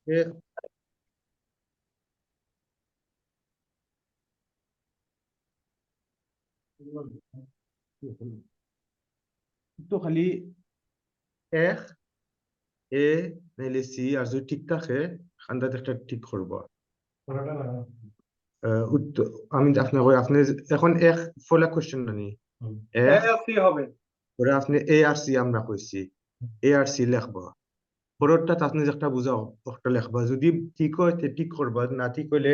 এ তো খালি এক এ নাইলে সি আর যদি ঠিক থাকে খান্দাত একটা ঠিক করবো উত্তর আমি আপনাকে আপনি এখন এক ফলা কোশ্চেন নানি এক কি হবে? পরে আপনি এ আর সি আমরা কইছি এ আর সি লিখবা পরেরটা আপনি একটা বুঝাও একটা লিখবা যদি ঠিক হয় তে ঠিক করবা না ঠিক হইলে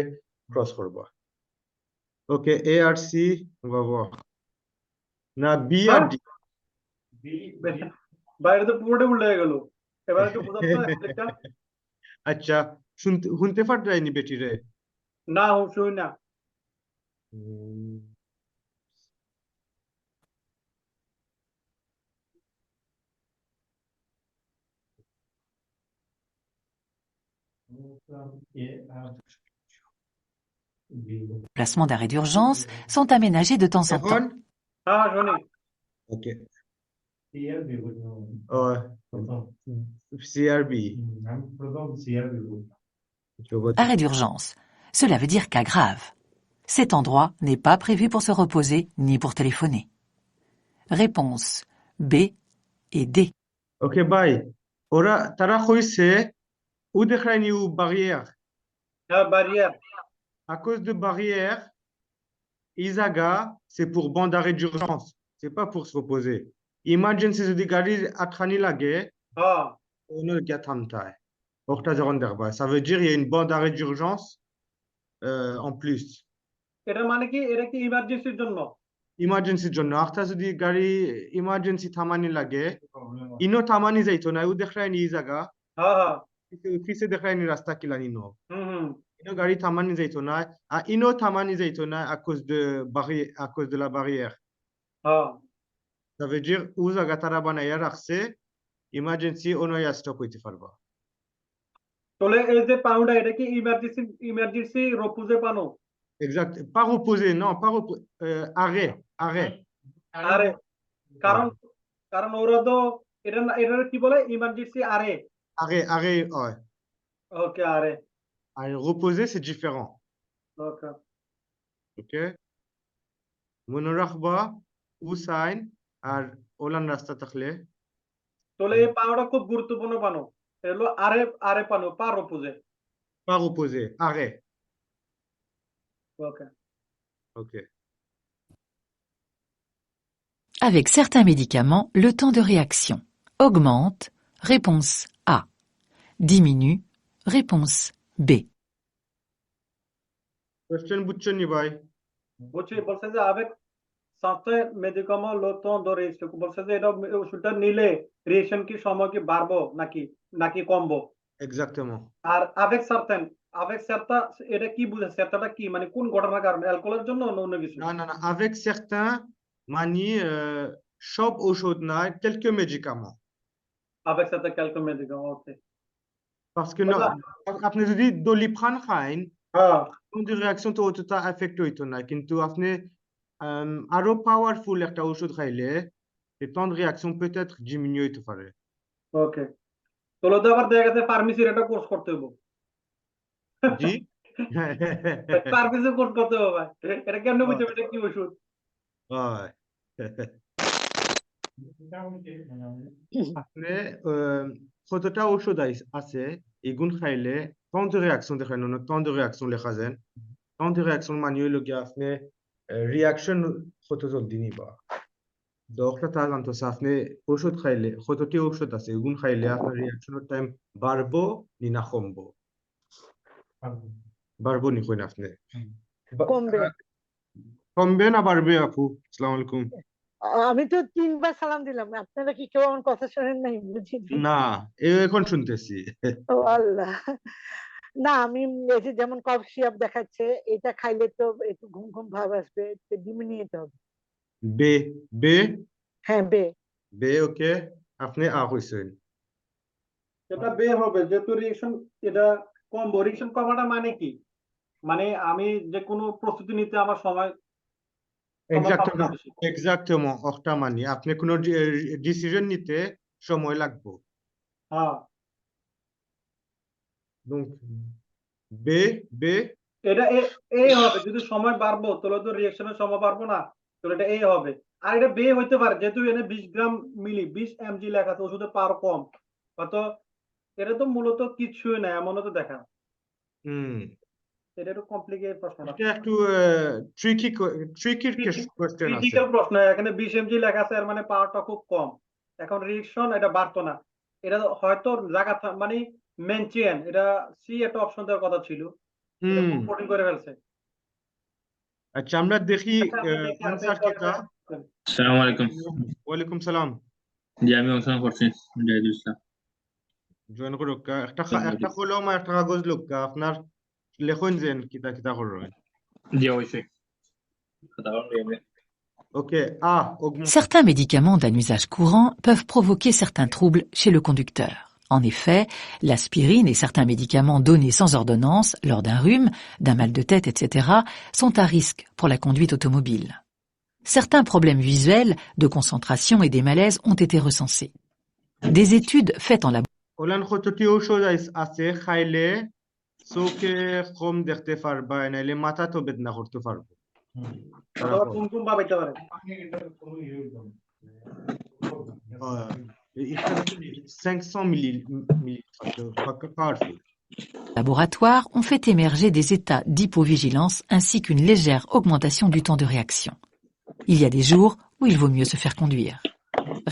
ক্রস করবা ওকে এ আর সি বাবা না বি আর হ্যাঁ, ডি বাইরে তো পুরোটাই উল্টে হয়ে গেল। এবার একটু বোঝাতো না একটা। আচ্ছা শুনতে শুনতে পারতাইনি বেটি রে না শুই না। উম, Placements d'arrêt d'urgence sont aménagés de temps en এখন temps. হ্যাঁ শুনি। ওকে CRB Arrêt d'urgence. Cela veut dire cas grave. Cet endroit n'est pas prévu pour se reposer ni pour téléphoner. Réponse B et D. ওকে ভাই ওরা তারা কইছে ও দেখায়নি ও barrière হ্যাঁ ব্যারিয়ার। à cause de barrière Isaga c'est pour bande d'arrêt d'urgence c'est pas pour se reposer emergency যদি গাড়ি আটখানি লাগে হ্যাঁ, on ne গিয়া থামতায় ওটা যখন দেখবা ça veut dire il y a une bande d'arrêt d'urgence en plus এটা মানে কি, এটা কি ইমার্জেন্সির জন্য? ইমার্জেন্সির জন্য একটা যদি গাড়ি ইমার্জেন্সি থামানি লাগে ইনো থামানি যাইতো না ও দেখায়নি এই জায়গা হ্যাঁ হ্যাঁ। পিছে দেখায়নি রাস্তা Kiliani no hmm. ino gari tamani zaitona a ino tamani zaitona à cause de barrière à cause de la barrière হ্যাঁ, ça veut dire uza gatara banaya rakhse emergency ono ya stop হইতে পারবা তাহলে এই যে পাউডার, এটা কি ইমার্জেন্সি ইমার্জেন্সি রোপুজে পানো? exact pas reposer non pas arrêt arrêt আরে কারণ, ouais. কারণ ওরা তো এটা কি বলে, ইমার্জেন্সি আরে। arrêt ouais. ওকে আরে। Reposer c'est différent ওকে। ok মনে রাখবা উসাইন আর ওলান রাস্তা থাকলে তাহলে এই পানোটা খুব গুরুত্বপূর্ণ পানো। এটা হলো আরে, আরে পানো পা রোপুজে। pas reposer arrêt okay. ok Avec certains médicaments, le temps de réaction augmente. Réponse A. Diminue. Réponse B. question বুঝছেন নি ভাই বুঝছি, বলছে যে avec certains médicaments le temps de réaction, বলছে যে এটা ওষুধটা নিলে রিঅ্যাকশন কি সময় কি বাড়বো নাকি নাকি কমবো? exactement আর avec certain, avec certain এটা কি বুঝে, certainটা কি মানে কোন ঘটনার কারণে, অ্যালকোহলের জন্য না অন্য কিছু? non non non avec certains mani সব ঔষধ নয় quelques médicaments avec certain quelques médicaments, ওকে। parce que আপনি যদি দলিপ্রাণ খাইন হ্যাঁ। কিন্তু রিঅ্যাকশন তো অতটা এফেক্ট হইতো না কিন্তু আপনি আরো পাওয়ারফুল একটা ওষুধ খাইলে le temps de réaction peut-être diminue হইতে পারে ওকে। তাহলে তো আবার দেখা গেছে ফার্মেসির একটা কোর্স করতে হবে। জি ফার্মেসির কোর্স করতে হবে ভাই। এটা কেমনে বুঝতে হবে এটা কি ওষুধ? হয় আপনি কতটা ওষুধ আছে এগুন খাইলে temps de réaction দেখায় না temps de réaction লেখা যায় temps de réaction মানে হইলো গিয়ে আপনি রিঅ্যাকশন কত জলদি নিবা ডক্টর তা জানতো আপনি ওষুধ খাইলে কতটি ওষুধ আছে এগুন খাইলে আপনার রিঅ্যাকশনের টাইম বাড়বো না কমবো বাড়বো নি কইন আপনি কমবে। কমবে না বাড়বে আপু আসসালামু আলাইকুম আমি তো 3 বার সালাম দিলাম, আপনারা কি কেউ আমার কথা শোনেন নাই? বুঝিনি। না এখন শুনতেছি ও আল্লাহ। না আমি এই যে যেমন কফ সিরাপ দেখাচ্ছে, এটা খাইলে তো একটু ঘুম ঘুম ভাব আসবে, ডিমে নিতে হবে। বে বে হ্যাঁ বে। বে ওকে আপনি কইছেন এটা বের হবে যেহেতু রিঅ্যাকশন, এটা কমবো। রিঅ্যাকশন কমাটা মানে কি? মানে আমি যে কোনো প্রস্তুতি নিতে আমার সময় সময় পাবো না বেশি। এক্সাক্টলি ওটা মানে আপনি কোনো ডিসিশন নিতে সময় লাগবে হ্যাঁ। Donc, B, B, এটা এ এ হবে যদি সময় বাড়বো তাহলে তো রিঅ্যাকশনের সময় বাড়বো না, তাহলে এটা এ হবে। আর এটা বে হইতে পারে যেহেতু এখানে 20 গ্রাম মিলি 20 mg লেখা আছে, ওষুধের পাওয়ার কম। হয়তো এটা তো মূলত কিছুই না এমনও তো দেখা। হুম এটা একটু কমপ্লিকেটেড প্রশ্নটা। এটা একটু ট্রিকি কোয়েশ্চেন আছে। ক্রিটিক্যাল প্রশ্ন, এখানে 20 mg লেখা আছে, এর মানে পাওয়ারটা খুব কম। এখন রিঅ্যাকশন এটা বাড়তো না, এটা হয়তো জায়গা মানে মেনচেন, এটা সি একটা অপশন দেওয়ার কথা ছিল, এটা হুম খুব কঠিন করে ফেলছে। আচ্ছা আমরা দেখি আচ্ছা আমরা দেখি আপনি আনসার পরে কিটা। আসসালামু আলাইকুম। ওয়ালাইকুম সালাম। জি আমি অংশগ্রহণ করছি। জাহিদুল ইসলাম। জয়েন করো একটা কলম আর একটা কাগজ লোক আপনার লেখুন যেন কিতা কিতা করবেন। জি অবশ্যই। কথা বলবো। OK. Certains médicaments d'un usage courant peuvent provoquer certains troubles chez le conducteur. En effet, l'aspirine et certains médicaments donnés sans ordonnance lors d'un rhume, d'un mal de tête, etc. sont à risque pour la conduite automobile. Certains problèmes visuels, de concentration et des malaises ont été recensés. Des études faites en ওলান কতটি ঔষধ আছে খাইলে চোখে কম দেখতে পারবা নাইলে মাথা তো বেদনা করতে পারবো। অথবা কুমকুম বা পেতে পারে। এখানে 500 millilitres powerful. laboratoire ont fait émerger des états d'hypovigilance ainsi qu'une légère augmentation du temps de réaction. Il y a des jours où il vaut mieux se faire conduire.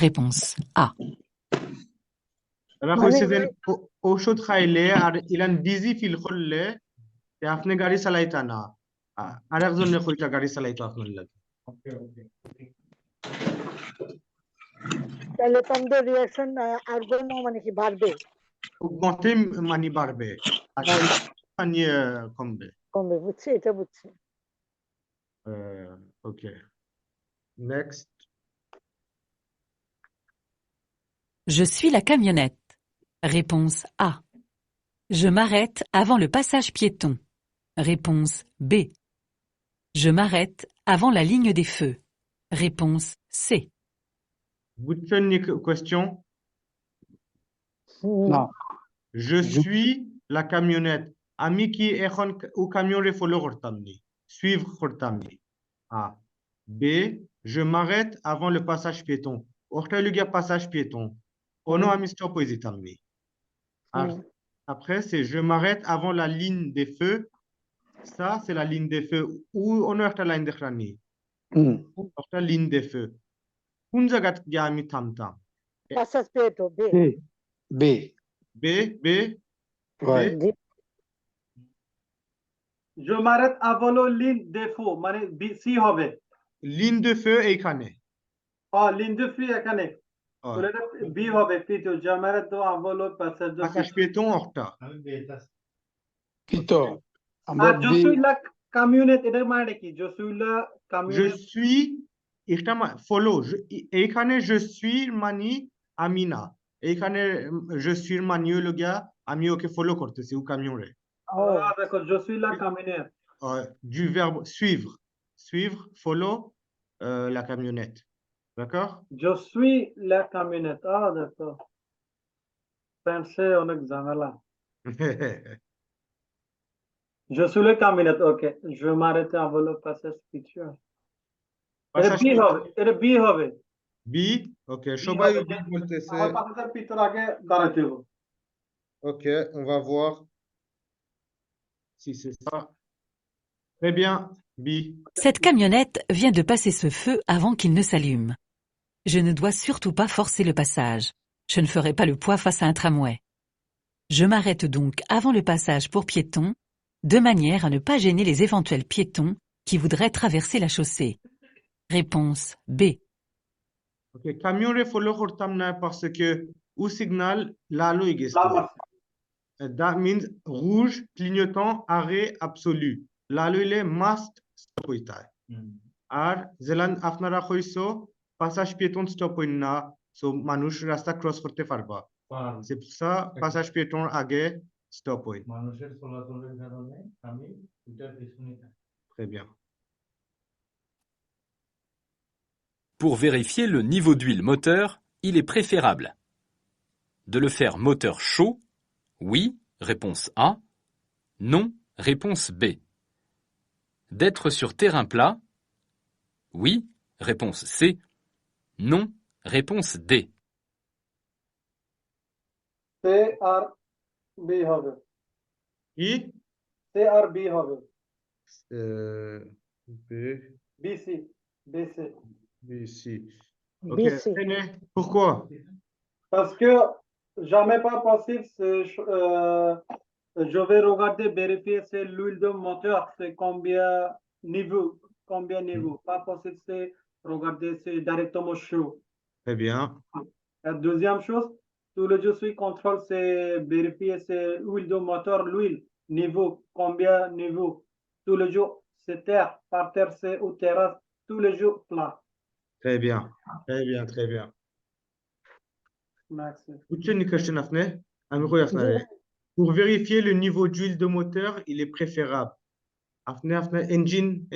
Réponse A. এরা কইছে যে ঔষধ খাইলে আর ইলান busy feel করলে আপনি গাড়ি চালাইতা না, আর একজনের কইতা গাড়ি চালাইতো আপনার লাগে। তাহলে তোমাদের রিঅ্যাকশন আরগোনো মানে কি বাড়বে? মতে মানি বাড়বে আর মানি কমবে। কমবে, বুঝছি, এটা বুঝছি। Okay next. Je suis la camionnette. Réponse A. Je m'arrête avant le passage piéton. Réponse B. Je m'arrête avant la ligne des feux. Réponse C. বুঝছেন নি question? না, Je suis la camionnette. আমি কি এখন ও কামিয়রে ফলো করতাম নি, suivre করতাম নি। A. B. Je m'arrête avant le passage piéton. ওটা লুগিয়া passage piéton. Ono আমি stop হয়ে যেতাম নি। আর après c'est je m'arrête avant la ligne des feux. Ça c'est la ligne des feux. Ou ono একটা লাইন দেখলাম নি, একটা ligne des feux. কোন জায়গা গিয়ে আমি থামতাম? পাসাস পেটো বে B. B. B. Ouais. B. Je m'arrête avant le ligne de feu মানে সি হবে। ligne de feu এইখানে। ligne de feu এখানে, তাহলে এটা বি হবে। পিটো je m'arrête avant le passage de passage piéton ওটা। Pito. আর je suis la camionnette এটার মানে কি? je suis la Je camionnette suis এটা follow এইখানে je suis মানি আমি না, এইখানে je suis মানি হলো গিয়া আমি ওকে ফলো করতেছি ও কামিয়রে। d'accord, je suis la camionnette Du verbe suivre, suivre, follow la camionnette, d'accord? je suis la camionnette d'accord, ফ্রান্সে অনেক ঝামেলা। je suis la camionnette, OK, je m'arrête avant le passage piéton। এটা বি হবে, এটা বি হবে। B, OK, সবাই B বলতেছে। আমার পাশের পিতর আগে দাঁড়াতে হবে। OK, on va voir si c'est ça. Très bien, B. Cette camionnette vient de passer ce feu avant qu'il ne s'allume. Je ne dois surtout pas forcer le passage. Je ne ferai pas le poids face à un tramway. Je m'arrête donc avant le passage pour piétons, de manière à ne pas gêner les éventuels piétons qui voudraient traverser la chaussée. Réponse B. OK, camion follow করতাম না parce que au signal লাল হয়ে গেছে। That means rouge clignotant arrêt absolu. লাল হইলে must stop হইতা। আর জেলান আপনারা কইছো passage piéton stop হই না, সো মানুষ রাস্তা ক্রস করতে পারবা। C'est pour ça passage piéton আগে stop হই। মানুষের চলাচলের কারণে আমি এটার পিছনে থাকি। Très bien. Pour vérifier le niveau d'huile moteur, il est préférable de le faire moteur chaud, oui, Réponse A. Non. Réponse B. D'être sur terrain plat. Oui. Réponse C. Non. Réponse D. সে আর B হবে, কি? সে আর B হবে, Euh, B, B C, B C. B, C. Ok. B C René, pourquoi? Parce que jamais pas possible, je vais regarder, vérifier c'est l'huile de moteur, c'est combien niveau. Pas possible, c'est regarder, c'est directement chaud. Très bien. La deuxième chose, tout le je suis contrôle, c'est vérifier c'est l'huile de moteur, l'huile, niveau, combien niveau. Tous les jours, c'est terre, par terre, c'est ou terrasse, tous les jours plat. Très bien. Très bien, très bien. Merci. Üçüncü question afne. Amiro yafnare. Pour vérifier le niveau d'huile de moteur, il est préférable. Afne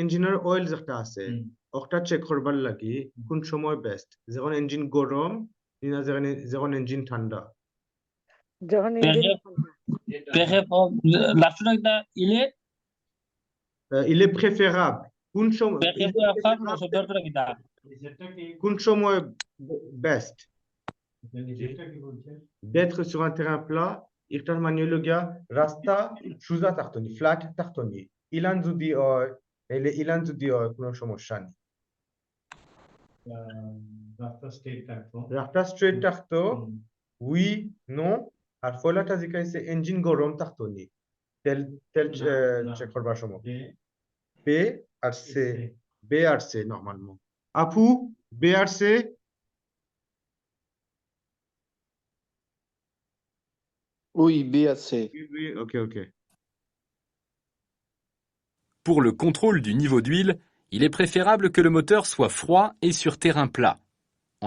engineer oil যেটা আছে ওটা চেক করবার লাগি কোন সময় বেস্ট যখন ইঞ্জিন গরম না যখন ইঞ্জিন ঠান্ডা যখন ইঞ্জিন il est préférable কোন সময় কোন সময় বেস্ট নিজেরটা কি বলছেন? d'être sur un terrain plat ইটার মানে হলো গিয়া রাস্তা সোজা থাকতনি ফ্ল্যাট থাকতনি ইলান যদি হয় কোনো সমস্যা নেই রাস্তা স্টেট থাকতো। রাস্তা স্ট্রেট থাকতো oui non আর ফলাটা জিকাইছে ইঞ্জিন গরম থাকতনি তেল চেক করবার সময় B আর C B আর C normalement আপু B আর C Oui, B à C. oui ok Pour le contrôle du niveau d'huile, il est préférable que le moteur soit froid et sur terrain plat.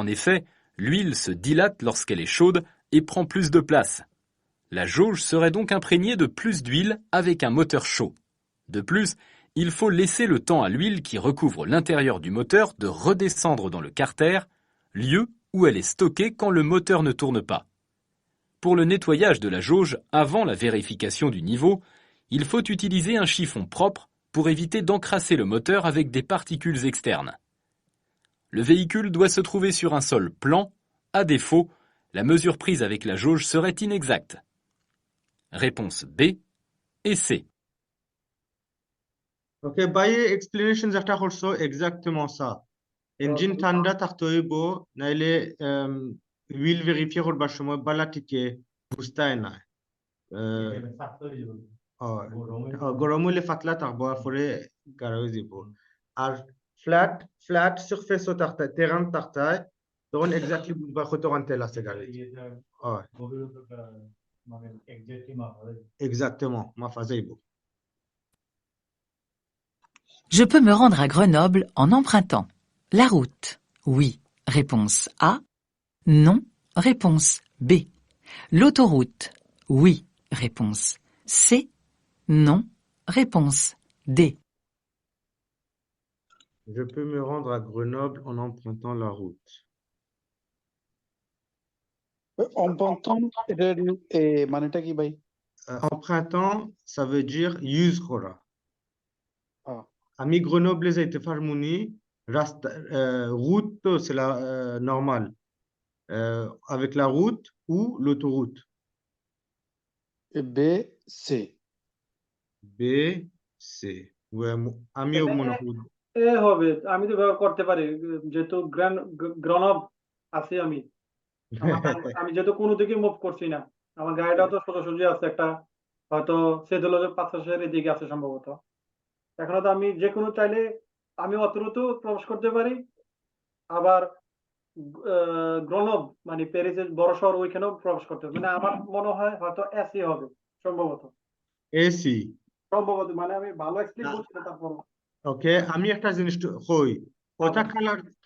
En effet, l'huile se dilate lorsqu'elle est chaude et prend plus de place. La jauge serait donc imprégnée de plus d'huile avec un moteur chaud. De plus, il faut laisser le temps à l'huile qui recouvre l'intérieur du moteur de redescendre dans le carter, lieu où elle est stockée quand le moteur ne tourne pas. Pour le nettoyage de la jauge avant la vérification du niveau, il faut utiliser un chiffon propre pour éviter d'encrasser le moteur avec des particules externes. Le véhicule doit se trouver sur un sol plan, à défaut, la mesure prise avec la jauge serait inexacte. Réponse B et C. Ok, by explanation যেটা করছো exactement ça. Engine ঠান্ডা থাকতে হইব নাইলে wheel verify করবার সময় বালা টিকে বুঝতায় না গরম হইলে পাতলা থাকবো পরে গাঢ় হয়ে যাব আর ফ্ল্যাট সারফেসও থাকতায় তেরান থাকতায় তখন এক্স্যাক্টলি বুঝবা কত তেল আছে গাড়ি exactement মাফা যাইব Je peux me rendre à Grenoble en empruntant la route. Oui. Réponse A. Non. Réponse B. L'autoroute. Oui. Réponse C. Non. Réponse D. Je peux me rendre à Grenoble en empruntant la route. Empruntant, মানেটা কি ভাই? Empruntant, ça veut dire use kora. Ami Grenoble যাইতে পারমুনি রাস্তা route তো c'est la normale avec la route ou l'autoroute. B, C. B, C. Ouais, আমিও মনে করি এ হবে, আমি তো ব্যবহার করতে পারি যেহেতু গ্রনব আছি আমি আমি যেহেতু কোনো দিকে মুভ করছি না, আমার গাড়িটা তো সোজাসুজি আছে, একটা হয়তো সেদুলের পাশের এদিকে আছে সম্ভবত। এখন তো আমি যে কোনো চাইলে আমি অতটুকু প্রবেশ করতে পারি, আবার গ্রনব মানে প্যারিসের বড় শহর ওইখানেও প্রবেশ করতে পারি। মানে আমার মনে হয় হয়তো এসি হবে সম্ভবত, AC. মানে আমি ভালো এক্সপ্লেইন করছি না তারপর। ওকে, আমি একটা জিনিস কই ওটা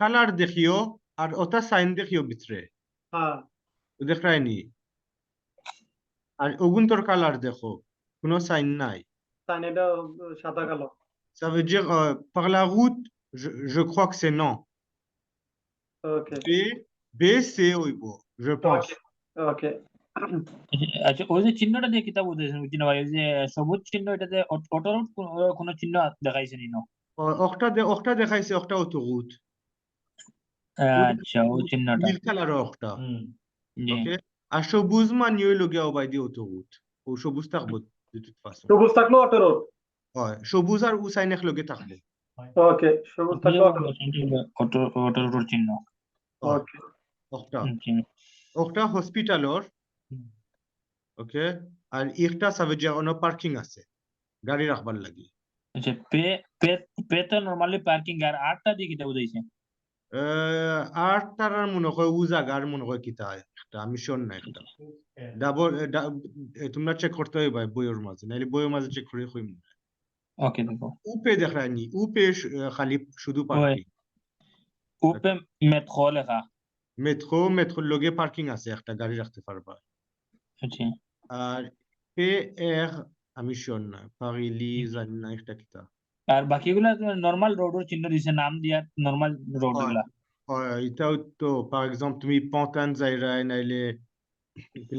কালার দেখিও আর ওটা সাইন দেখিও ভিতরে হ্যাঁ দেখায়নি আর ওগুন তোর কালার দেখো কোনো সাইন নাই সাইন এটা সাদা কালো। Ça veut dire par la route je crois que c'est non. ওকে B, C, je pense. ওকে আচ্ছা ওই যে চিহ্নটা দিয়ে কিতা বুঝাইছেন বুঝছি না ভাই ওই যে সবুজ চিহ্ন এটাতে অটো রুট কোনো চিহ্ন দেখাইছে নি না অকটা দেখাইছে অকটা autoroute. আচ্ছা ওই চিহ্নটা নীল কালার অকটা. জি ওকে? আর সবুজ মানে হইলো গিয়া ও বাইদি autoroute. ও সবুজ থাকবো de toute façon. সবুজ থাকলো অটো রোড। হয় সবুজ আর উসাইন একলগে থাকবো. ওকে, সবুজ থাকলো অটো রোড। অটো রুট চিহ্ন হয়, ওকে, অকটা. জি অকটা হসপিটালর. ওকে? আর একটা ça veut dire ono parking আছে. গাড়ি রাখবার লাগি. আচ্ছা পে পে পে তো নরমালি পার্কিং আর আটটা দিয়ে কিতা বুঝাইছে আর তারার মনে হয় ও জায়গার মনে হয় কিতা একটা আমি শোন না একটা ডাবল তোমরা চেক করতে হইবা বইয়ের মাঝে নাইলে বইয়ের মাঝে চেক করে কইম ওকে দেখো উপে দেখায়নি উপে খালি শুধু ওই পার্কিং উপে মেট্রো লেখা মেট্রোর লগে পার্কিং আছে একটা গাড়ি রাখতে পারবা আচ্ছা আর পে এর আমি শোন না পারিলি জানি না একটা কিতা আর বাকিগুলা নরমাল রোডের চিহ্ন দিছে নাম দিয়া নরমাল রোড গুলা এটাও তো পার এক্সাম্পল তুমি পন্টান যাইরাই নাইলে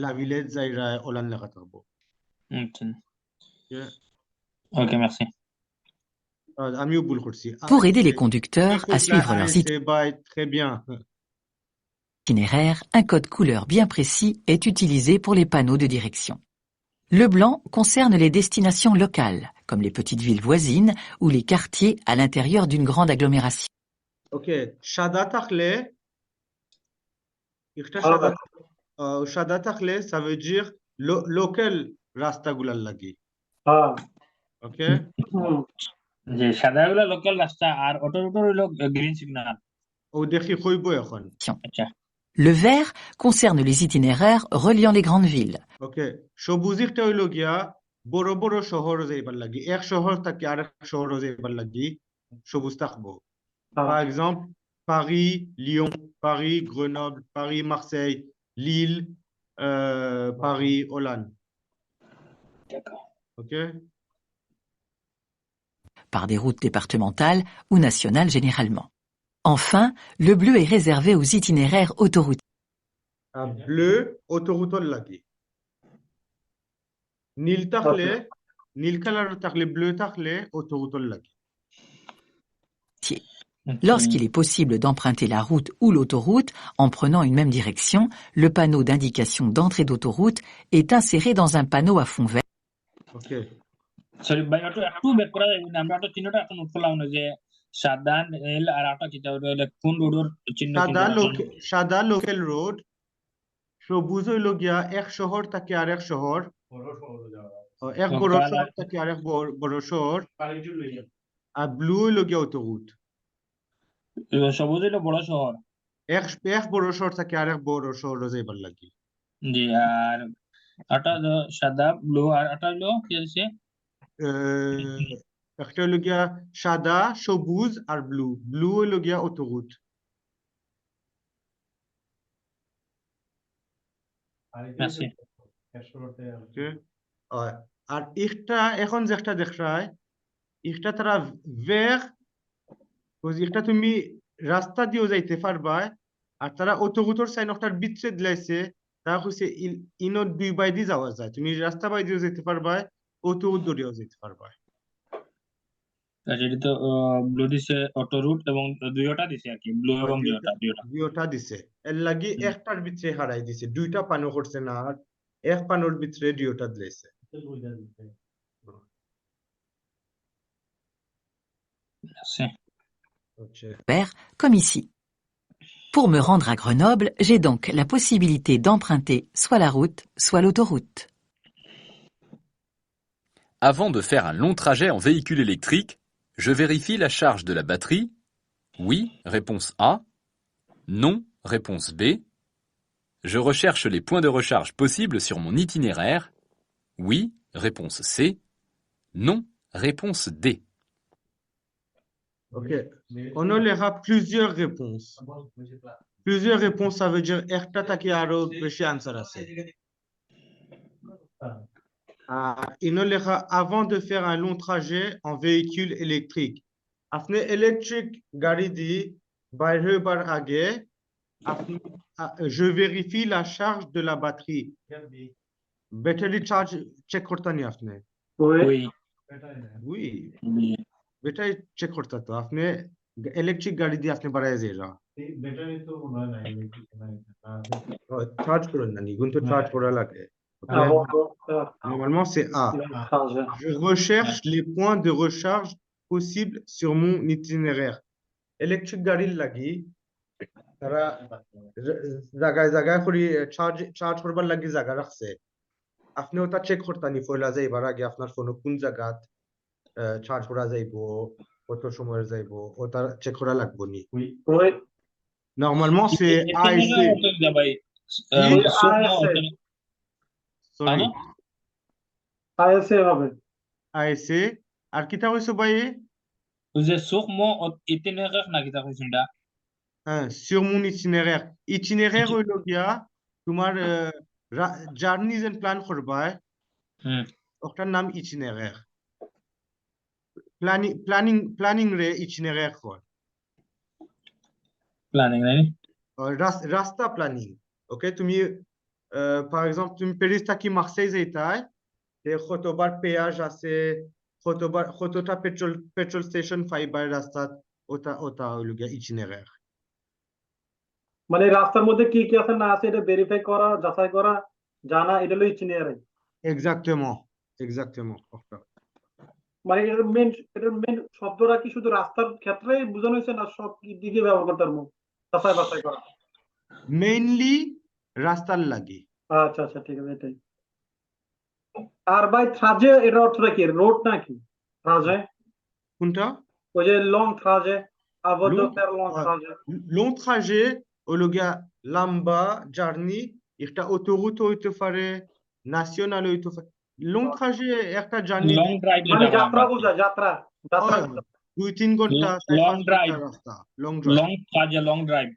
লা ভিলেজ যাইরাই ওলান লেখা থাকবো আচ্ছা ওকে merci আমিও ভুল করছি Pour aider les conducteurs à suivre leurs très bien itinéraires, un code couleur bien précis est utilisé pour les panneaux de direction. Le blanc concerne les destinations locales, comme les petites villes voisines ou les quartiers à l'intérieur d'une grande agglomération. Ok, সাদা থাকলে একটা সাদা থাকলে ça veut dire local রাস্তাগুলার লাগি হ্যাঁ ওকে যে সাদাগুলা লোকাল রাস্তা আর অটো রুটের হইলো গ্রিন সিগন্যাল ও দেখি কইবো এখন আচ্ছা Le vert concerne les itinéraires reliant les grandes villes. ওকে সবুজ একটা হইলো গিয়া বড় বড় শহর যাইবার লাগি এক শহর থেকে আরেক শহর যাইবার লাগি সবুজ থাকবো par exemple Paris Lyon Paris Grenoble Paris Marseille Lille Paris Hollande ok Par des routes départementales ou nationales généralement. Enfin, le bleu est réservé aux itinéraires autoroutiers. Un bleu autoroute lagi নীল থাকলে নীল কালার থাকলে ব্লু থাকলে autoroute lagi Lorsqu'il est possible d'emprunter la route ou l'autoroute en prenant une même direction, le panneau d'indication d'entrée d'autoroute est inséré dans un panneau à fond vert. ok sorry ভাই একটু ব্যাক করা যাবে না আমরা তো চিহ্নটা এখন নোট করলাম না যে সাদা নীল আর আটা কিটা হইলো কোন রোডের চিহ্ন সাদা লোকাল রোড সবুজ হইল গিয়া এক শহর থেকে আরেক শহর এক বড় শহর থেকে আরেক বড় শহর আর ব্লু হইল গিয়া autoroute সবুজ হইলো বড় শহর এক বড় শহর থেকে আরেক বড় শহর যাইবার লাগি জি আর আটা সাদা ব্লু আর আটা হইলো কি আছে একটা হইল গিয়া সাদা সবুজ আর ব্লু ব্লু হইল গিয়া autoroute merci okay আর একটা এখন যেটা দেখায় একটা তারা ভের একটা তুমি রাস্তা দিয়েও যাইতে পারবা আর তারা autoroute সাইন একটার ভিতরে দিলাইছে তা হইছে ইনো দুই বাই দি যাওয়া যায় তুমি রাস্তা বাই দিয়েও যেতে পারবা autoroute দিয়েও যেতে পারবা আচ্ছা এটা তো ব্লু দিছে অটো রুট এবং দুইটা দিছে আর কি ব্লু এবং দুইটা দিছে এর লাগি একটার ভিতরে হারাই দিছে দুইটা পানো করছে না আর এক পানোর ভিতরে দুইটা দিছে merci Vert, comme ici. Pour me rendre à Grenoble, j'ai donc la possibilité d'emprunter soit la route, soit l'autoroute. Avant de faire un long trajet en véhicule électrique, je vérifie la charge de la batterie. Oui, réponse A. Non, réponse B. Je recherche les points de recharge possibles sur mon itinéraire. Oui, réponse C. Non, réponse D. Ok. On aura plusieurs réponses. Plusieurs réponses, ça veut dire একটা থেকে আরো বেশি আনসার আছে avant de faire un long trajet en véhicule électrique. আপনি electric গাড়ি দিয়ে বাইরে হবার আগে je vérifie la charge de la batterie. Battery charge check করতে নি আপনি? ওই Oui. Oui, Oui. battery check করতে তো আপনি ইলেকট্রিক গাড়ি দিয়ে আপনি বাড়ায় যাইরা। ব্যাটারি তো মনে হয় না electric না। চার্জ করেন না নি, কিন্তু চার্জ করা লাগে। Ok? Normalement, c'est A. Je recherche les points de recharge possibles sur mon itinéraire. Electric গাড়ির লাগি তারা জায়গায় করে চার্জ করবার লাগি জায়গা রাখছে। আপনি ওটা চেক করতানি পয়লা যাইবার আগে আপনার ফোন কোন জায়গাত চার্জ করা যাইবো, কত সময় যাইবো, ওটা চেক করা লাগবো নি। ওই Normalement, c'est A et C. Sorry, ISA হবে A et C. আর কিতা হইছো ভাই? যে সুখ মো ইতিনেরের না কিতা কইছেন দা Sur mon itinéraire. Itinéraire হইলো গিয়া তোমার জার্নি যেন প্ল্যান করবাই, ওটার নাম itinéraire. প্ল্যানিং রে itinéraire হয়। প্ল্যানিং নাই রাস্তা প্ল্যানিং। ওকে, তুমি par exemple তুমি প্যারিস থাকি মার্সেই যাইতাই, কতবার পেয়াজ আছে, কতটা পেট্রোল স্টেশন ফাইবার রাস্তা, ওটা হইলো গিয়া itinéraire. মানে রাস্তার মধ্যে কি কি আছে না আছে এটা ভেরিফাই করা, যাচাই করা, জানা, এটা হলো ইঞ্জিনিয়ারিং। Exactement. মানে এটার মেন শব্দটা কি শুধু রাস্তার ক্ষেত্রে বোঝানো হয়েছে না সব দিকে ব্যবহার করতে পারবো যাচাই বাছাই করা? মেইনলি রাস্তার লাগি। আচ্ছা আচ্ছা, ঠিক আছে, এটাই। আর ভাই থ্রাজে এর অর্থটা কি? রোড নাকি থ্রাজে? কোনটা? ওই যে লং থ্রাজে, আবদ্ধ লং থ্রাজে। লং ট্রাজে হলো গিয়া লম্বা জার্নি, একটা অটোরুট হইতে পারে, ন্যাশনাল হইতে পারে। লং ট্রাজে একটা জার্নি লং ড্রাইভ মানে যাত্রা বোঝায়, যাত্রা 2-3 ঘন্টা, লং ড্রাইভ রাস্তা, লং লং ড্রাইভ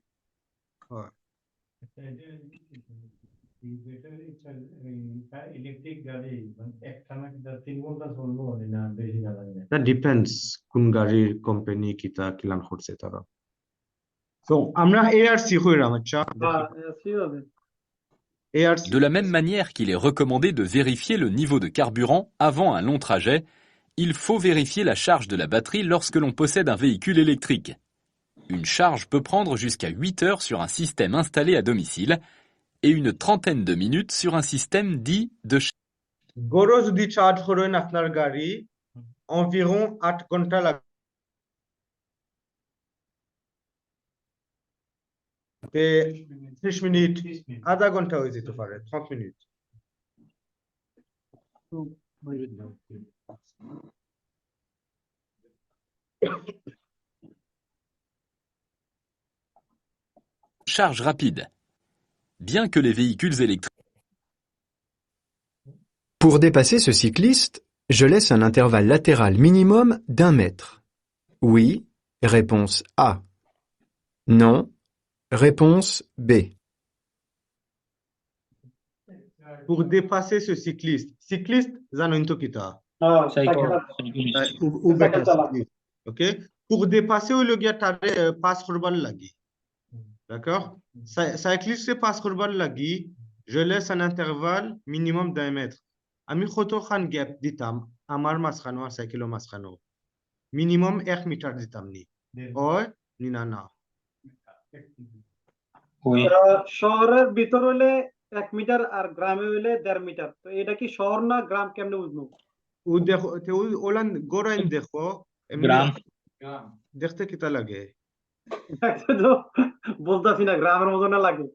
ইলেকট্রিক গাড়ি মানে একটানা কিটা 3 ঘন্টা চলবো না বেশি জানা যায়। That depends কোন গাড়ির কোম্পানি কিতা কিলান করছে তারা। তো আমরা ARC কইরাম, আচ্ছা। De la même manière qu'il est recommandé de vérifier le niveau de carburant avant un long trajet, il faut vérifier la charge de la batterie lorsque l'on possède un véhicule électrique. Une charge peut prendre jusqu'à 8 heures sur un système installé à domicile et une trentaine de minutes sur un système dit de গরো যদি চার্জ করেন আপনার গাড়ি environ 8 ঘন্টা লাগবে। 30 মিনিট, আধা ঘন্টা হয়ে যেতে পারে, 30 minute. charge rapide. Bien que les véhicules électriques Pour dépasser ce cycliste, je laisse un intervalle latéral minimum d'1 mètre. Oui, réponse A. Non, réponse B. Pour dépasser ce cycliste, জানেন তো কিতা? OK? Pour dépasser হইলো গিয়া তারে পাস করবার লাগি। D'accord? Cycliste pass করবার লাগি, je laisse un intervalle minimum d'1 mètre. আমি কতখান গ্যাপ দিতাম আমার মাঝখানো আর সাইকেলের মাঝখানো? মিনিমাম 1 মিটার দিতাম নি? হয় নি? না। শহরের ভিতর হইলে 1 মিটার আর গ্রামে হইলে 1.5 মিটার। তো এটা কি শহর না গ্রাম, কেমনে বুঝবো? ও দেখো, ওলান গোরাইন দেখো, গ্রাম দেখতে কিতা লাগে? তো বলতাছি না, গ্রামের মতো না লাগে,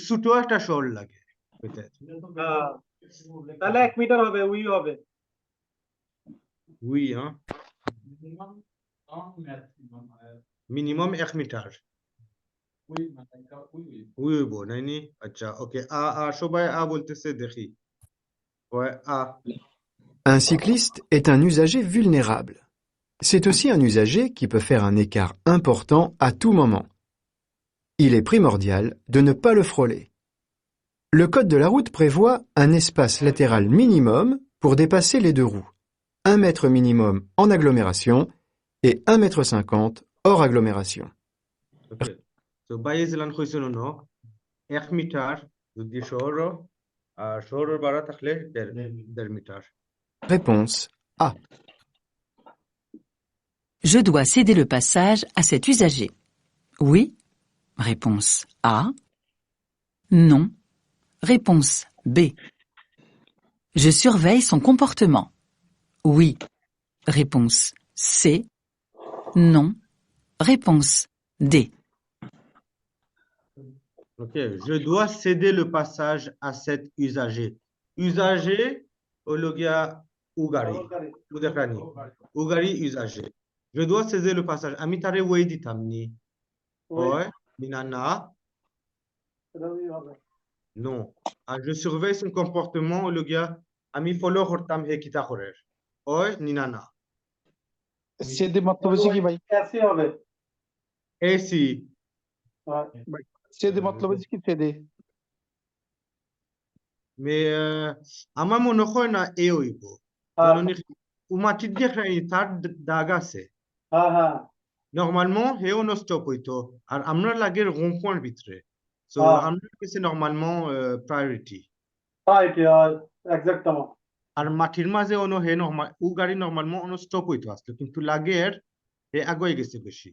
ছোট একটা শহর লাগে। তাহলে 1 মিটার হবে, উই হবে। Oui, hein? Minimum 1 metre. Oui, bon, নাইনি? আচ্ছা, ওকে। সবাই বলতেছে দেখি। Ouais, Un cycliste est un usager vulnérable. C'est aussi un usager qui peut faire un écart important à tout moment. Il est primordial de ne pas le frôler. Le code de la route prévoit un espace latéral minimum pour dépasser les deux roues. 1 mètre minimum en agglomération et 1,50 m hors agglomération. Okay. So, বাইরে জেলান কইছিল ন, 1 মিটার যদি শহর আর শহরের বাড়া থাকলে 1.5 metre Réponse A. Je dois céder le passage à cet usager. Oui. Réponse A. Non. Réponse B. Je surveille son comportement. Oui. Réponse C. Non. Réponse D. Ok, je dois céder le passage à cet usager. Usager, Ologia Ugari. Udakrani. Ugari usager. Je dois céder le passage. Ami tare wei ditamni. Ouais, minana. Non. Ah, je surveille son comportement, Ologia. Ami follow hortam he kita horer. Ouais, ninana. সেদে মতলব হচ্ছে কি ভাই? এসি হবে। AC. সেদে মতলব হচ্ছে কি সেদে? Mais আমার মনে হয় না এ হইব। কারণ উমাটির দিয়ে তার দাগ আছে। হ্যাঁ হ্যাঁ Normalement, হে on stop হইতো। আর আমরা লাগে rond point ভিতরে। So আমরা কাছে normalement priority. Right exactly. আর মাটির মাঝে ono হে normal ও গাড়ি normalement ono stop হইতো আসলে কিন্তু লাগের হে আগে গেছে বেশি।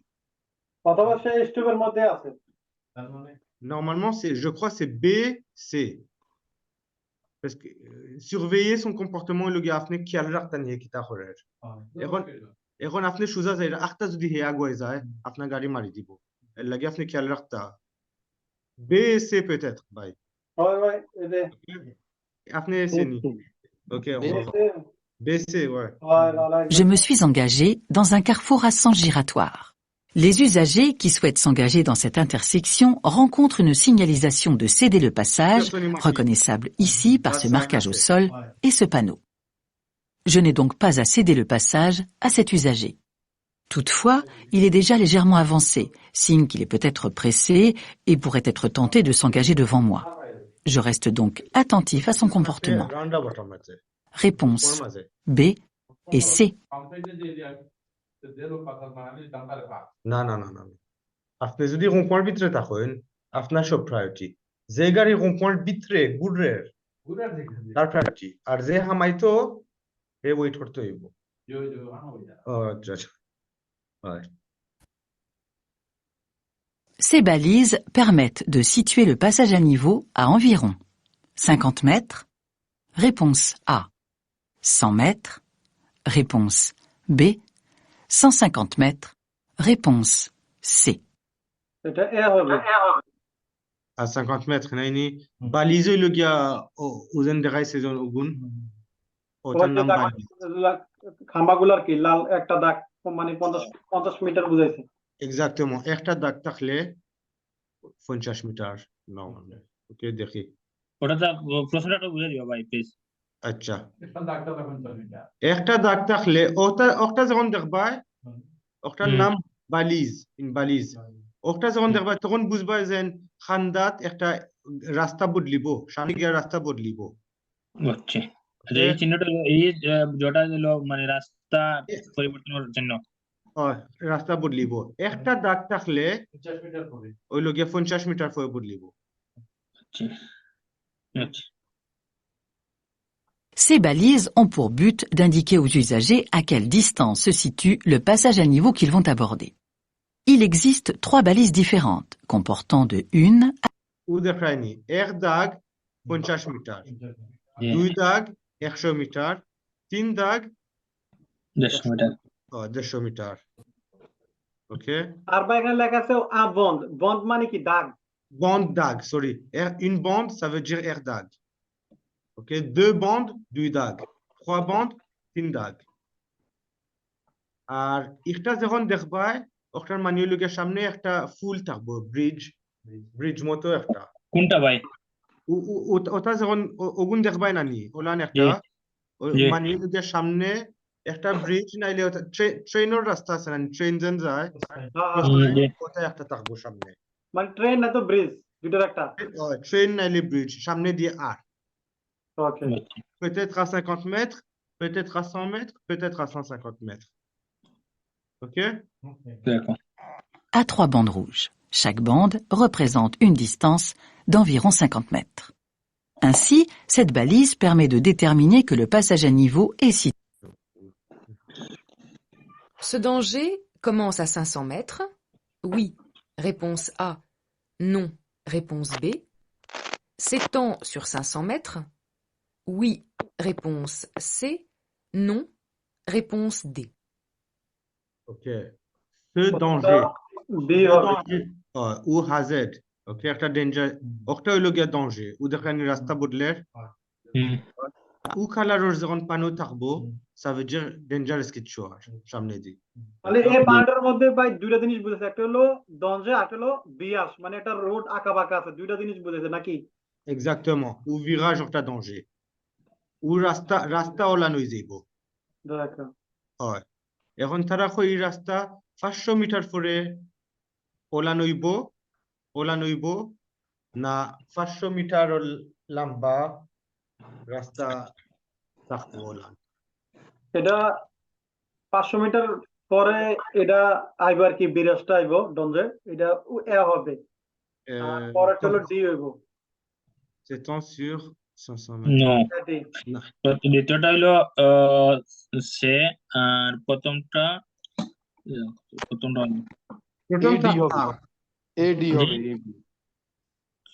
অথবা সে স্টপের মধ্যে আছে। Normalement c'est je crois c'est B C. Parce que surveiller son comportement le gars afne qui a l'air tani qui ta horer. এখন আপনি সোজা যাই আখটা যদি হে আগুয়ে যায় আপনার গাড়ি মারি দিব এর লাগে আপনি খেয়াল রাখতা BC peut-être ভাই হয় ভাই এদে আপনি এসে নি ওকে BC ouais Je me suis engagé dans un carrefour à sens giratoire. Les usagers qui souhaitent s'engager dans cette intersection rencontrent une signalisation de céder le passage, reconnaissable ici par ce marquage au sol et ce panneau. Je n'ai donc pas à céder le passage à cet usager. Toutefois, il est déjà légèrement avancé, signe qu'il est peut-être pressé et pourrait être tenté de s'engager devant moi. Je reste donc attentif à son comportement. Réponse B et C. না না না না আপনি যদি rond point ভিতরে থাকেন আপনার সব priority যে গাড়ি rond point ভিতরে গুড়ের তার priority আর যে হামাইতো হে ওয়েট করতে হইব আচ্ছা আচ্ছা ouais. Ces balises permettent de situer le passage à niveau à environ 50 mètres. Réponse A. 100 mètres. Réponse B. 150 mètres. Réponse C. এটা এ হবে। À 50 mètres নাইনি বালিজ হইল গিয়া ওজন দেখাই সেজন ওগুন ওটার নাম বালিজ খাম্বাগুলার কি লাল একটা দাগ মানে 50 মিটার বুঝাইছে। Exactement একটা দাগ থাকলে 50 মিটার নরমাল ওকে দেখি ওটা প্রশ্নটা বুঝে দিও ভাই প্লিজ। আচ্ছা একটা দাগ থাকলে ওটা যখন দেখবা ওটার নাম বালিজ ইন বালিজ ওটা যখন দেখবা তখন বুঝবা যে খান্দাত একটা রাস্তা বদলিব সামনে গিয়ে রাস্তা বদলিব আচ্ছা এই চিহ্নটা এই যেটা হলো মানে রাস্তা পরিবর্তনের জন্য রাস্তা বদলিব একটা দাগ থাকলে 50 মিটার পরে ওই লগে 50 মিটার পরে বদলিব আচ্ছা আচ্ছা Ces balises ont pour but d'indiquer aux usagers à quelle distance se situe le passage à niveau qu'ils vont aborder. Il existe 3 balises différentes, comportant de 1 à... Udakrani, dag 50 মিটার, 2 dag 100 মিটার, 3 dag 100 মিটার। 100 মিটার। Okay? আর ভাই এখানে লেখা আছে বন্ড, বন্ড মানে কি দাগ? Bande dag, sorry. Une bande, ça veut dire dag. Ok, 2 bandes, 2 dag. 3 bandes, 3 dag. আর একটা যখন দেখবা ওটার মানে লোকের সামনে একটা ফুল থাকবো ব্রিজ মতো একটা কোনটা ভাই ওটা যখন ওগুন দেখবাই নানি ওলান একটা মানে লোকের সামনে একটা ব্রিজ নাইলে ট্রেনের রাস্তা আছে না ট্রেন যেন যায় ওটা একটা থাকবো সামনে মানে ট্রেন না তো ব্রিজ দুটোর একটা ট্রেন নাইলে ব্রিজ সামনে দিয়ে আর ওকে peut-être à 50 mètres peut-être à 100 mètres peut-être à 150 mètres. Ok? À 3 bandes rouges. Chaque bande représente une distance d'environ 50 mètres. Ainsi, cette balise permet de déterminer que le passage à niveau est situé. Ce danger commence à 500 mètres. Oui, réponse A. Non, réponse B. S'étend sur 500 mètres. Oui, réponse C. Non, réponse D. Okay ce danger B হবে ও হাজেড ওকে একটা ডেঞ্জার ওটা হইলো গিয়া danger ও দেখেন রাস্তা বদলের ও কালারের যখন পানো থাকবো ça veut dire dangerous কিছু আর সামনে দি মানে এই পানিটার মধ্যে ভাই দুইটা জিনিস বুঝেছে, একটা হলো দঞ্জে, একটা হলো বিয়াস, মানে একটা রোড আঁকা বাঁকা আছে, দুইটা জিনিস বুঝেছে নাকি? exactement ও virage একটা danger ও রাস্তা ওলা নই যাইব দেখো হয় এখন তারা কই রাস্তা 500 মিটার পরে ওলা নইব না 500 মিটার লম্বা রাস্তা থাকবো ওলা এটা 500 মিটার পরে এটা আইব আর কি, বিরাজটা আইব দঞ্জে, এটা এ হবে, আর পরেরটা হলো ডি হইব। s'étend sur 500 mètres no D না দ্বিতীয়টা হইলো সে, আর প্রথমটা প্রথমটা প্রথমটা AD হবে AD হবে AD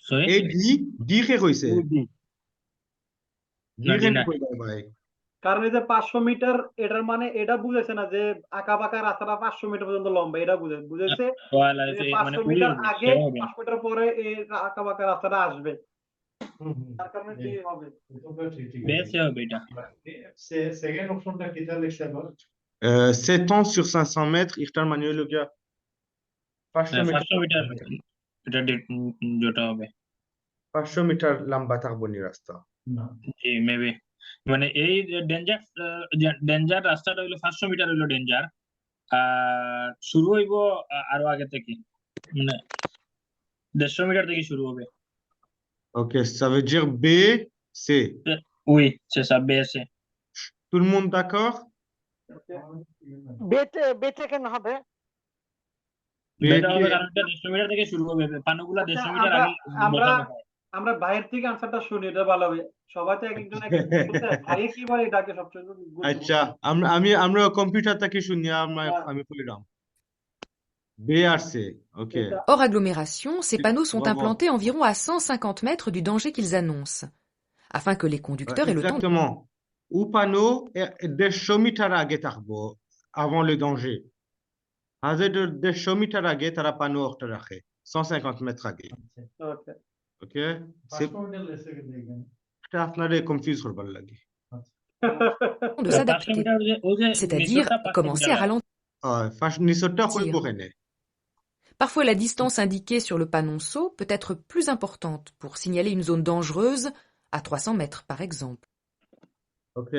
সরি এই ডি কে কইছে AD ডি কে না। কইবা ভাই কারণ এই যে 500 মিটার, এটার মানে এটা বুঝেছে না যে আঁকা বাঁকা রাস্তাটা 500 মিটার পর্যন্ত লম্বা, এটা বুঝেছে যে 500 মিটার আগে 500 মিটার পরে এই আঁকা বাঁকা রাস্তাটা আসবে, তার কারণে ডি হবে। বেশি হবে এটা সেকেন্ড অপশনটা কি তাহলে লিখতে s'étend sur 500 mètres ইফতার মানে হলো গিয়া 500 মিটার 500 মিটার এটা যেটা হবে 500 মিটার লম্বা থাকবো নি রাস্তা জি মেবি, মানে এই ডেঞ্জার রাস্তাটা হইলো 500 মিটার হইলো ডেঞ্জার, আর শুরু হইব আরো আগে থেকে, মানে 150 মিটার থেকে শুরু হবে। ok ça veut dire B C we say সব বেসে tout le monde d'accord বেটে কেন হবে? বেটা হবে কারণ এটা 150 মিটার থেকে শুরু হবে, পানুগুলা 150 মিটার আগে আমরা বসানো হয়। আমরা ভাইয়ের থেকে আনসারটা শুনি, এটা ভালো হবে। সবাই তো এক একজন এক এক বলতে, ভাইয়ে কি বলে এটাকে সবচেয়ে গুরুত্বপূর্ণ। আচ্ছা আমরা কম্পিউটার থেকে শুনি আমি কইরাম B আর C ok Hors agglomération, ces panneaux sont Bravo. implantés environ à 150 mètres du danger qu'ils annoncent, afin que les conducteurs aient le temps de... exactement ou panneau 150 মিটার আগে থাকবো avant le danger হাজার 150 মিটার আগে তারা পানো একটা রাখে 150 mètres আগে ওকে ok c'est এটা আপনারে কনফিউজ করবার লাগে de s'adapter, 500 metre c'est-à-dire commencer à ralentir. নিচটা কইব কেনে Parfois, la distance indiquée sur le panonceau peut être plus importante pour signaler une zone dangereuse à 300 mètres, par exemple. ok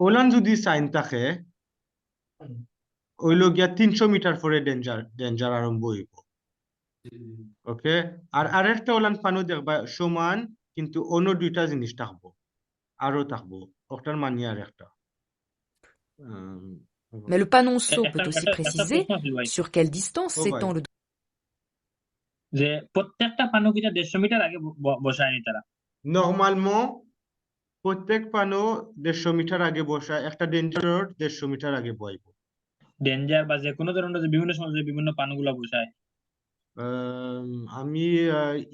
ওলান যদি সাইন থাকে ওইলো গিয়া 300 মিটার পরে ডেঞ্জার আরম্ভ হইব ওকে আর আরেকটা ওলান পানো দেখবা সমান কিন্তু অন্য দুইটা জিনিস থাকবো আরো থাকবো ওটার মানি আর একটা Mais le panonceau peut aussi préciser sur quelle distance Oh, s'étend le যে প্রত্যেকটা পানু কিটা 150 মিটার আগে বসায়নি তারা। নরমালমো প্রত্যেক পানো 150 মিটার আগে বসা একটা ডেঞ্জার 150 মিটার আগে বইব ডেঞ্জার বা যে কোনো ধরনের যে বিভিন্ন সময় যে বিভিন্ন পানুগুলা বসায়। আমি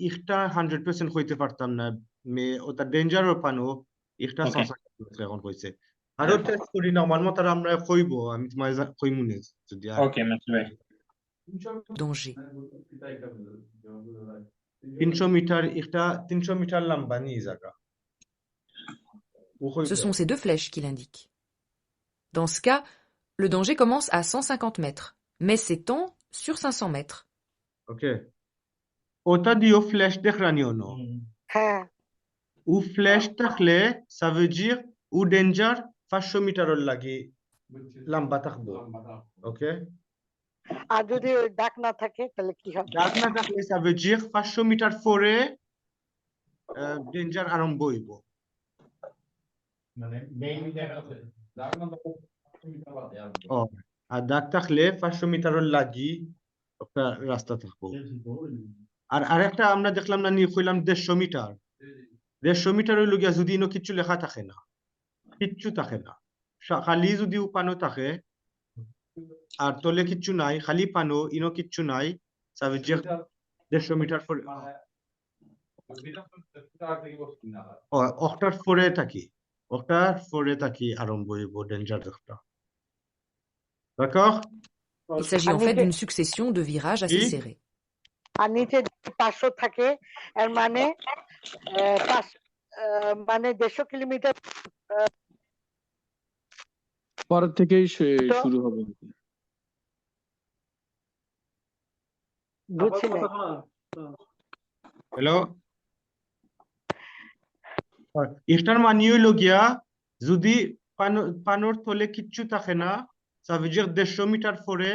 ইখটা 100% হইতে পারতাম না ওটা ডেঞ্জার পানো ইখটা Okay. 150 মিটার এখন হইছে আরো টেস্ট করি নরমাল মতো আমরা কইব আমি তোমায় কইমু নে যদি ওকে মেসি ভাই। danger. 300 মিটার ইখটা 300 মিটার লম্বা নি জায়গা Ce sont ces deux flèches qui l'indiquent. Dans ce cas, le danger commence à 150 mètres, mais s'étend sur 500 mètres. ওকে ওটা দিও ফ্ল্যাশ দেখরানিও নো হ্যাঁ ও ফ্ল্যাশ থাকলে ça veut dire ও ডেঞ্জার 500 মিটারের লাগি লম্বা থাকবো ওকে আর যদি ওই ডাক না থাকে তাহলে কি হবে? ডাক না থাকলে ça veut dire 500 মিটার পরে ডেঞ্জার আরম্ভ হইব মানে মেইন দেখা আছে যার নাম ও আর ডাক থাকলে 500 মিটারের লাগি একটা রাস্তা থাকবো আর আরেকটা আমরা দেখলাম না নিয়ে কইলাম 150 মিটার 150 মিটার হইল গিয়া যদি ইনো কিচ্ছু লেখা থাকে না কিচ্ছু থাকে না খালি যদি পানো থাকে আর তলে কিচ্ছু নাই খালি পানো ইনো কিচ্ছু নাই সাবজেক্ট 150 মিটার পরে অক্টার পরে থাকি আরম্ভ হইব ডেঞ্জার একটা d'accord Il s'agit en fait d'une succession de virages assez Oui. serrés. আর নিচে 500 থাকে এর মানে মানে 150 কিলোমিটার পর থেকেই তো- শুরু হবে বুঝছি না হ্যালো এটার মানে হইল গিয়া যদি পানোর তলে কিচ্ছু থাকে না সাবজেক্ট 150 মিটার পরে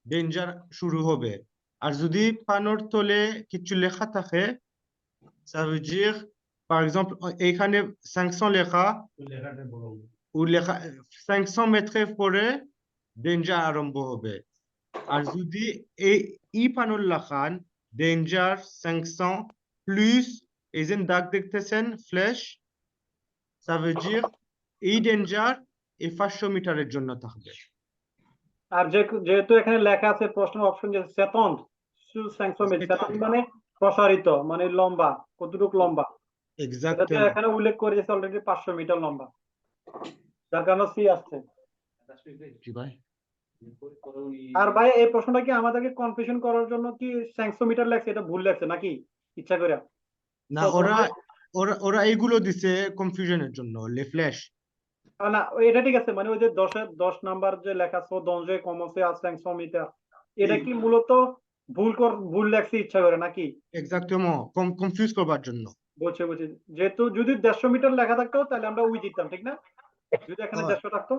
ডেঞ্জার শুরু হবে আর যদি পানোর তলে কিছু লেখা থাকে সাবজেক্ট par exemple এখানে 500 লেখা ও লেখা 500 মিটার পরে ডেঞ্জার আরম্ভ হবে আর যদি এই পানোর লেখান ডেঞ্জার 500 প্লাস এই যে দাগ দেখতেছেন ফ্ল্যাশ সাবজেক্ট এই ডেঞ্জার 500 মিটারের জন্য থাকবে আর যেহেতু এখানে লেখা আছে প্রশ্ন অপশন যে সেতন্ড 500 মিটার সেতন্ড মানে প্রসারিত মানে লম্বা কতটুকু লম্বা এক্স্যাক্টলি এখানে উল্লেখ করে দিয়েছে অলরেডি 500 মিটার লম্বা যার কারণে সি আসছে জি ভাই আর ভাই এই প্রশ্নটা কি আমাদেরকে কনফিউশন করার জন্য কি 500 মিটার লেখছে এটা ভুল লেখছে নাকি ইচ্ছা করে না ওরা এইগুলো দিছে কনফিউশনের জন্য ফ্ল্যাশ না এটা ঠিক আছে মানে ওই যে 10 নাম্বার যে লেখা আছে দঞ্জে কমসে আছে 500 মিটার এটা কি মূলত ভুল লেখছে ইচ্ছা করে নাকি এক্স্যাক্টলি কনফিউজ করবার জন্য বলছে যেহেতু যদি 150 মিটার লেখা থাকতো তাহলে আমরা উই দিতাম ঠিক না যদি এখানে 150 থাকতো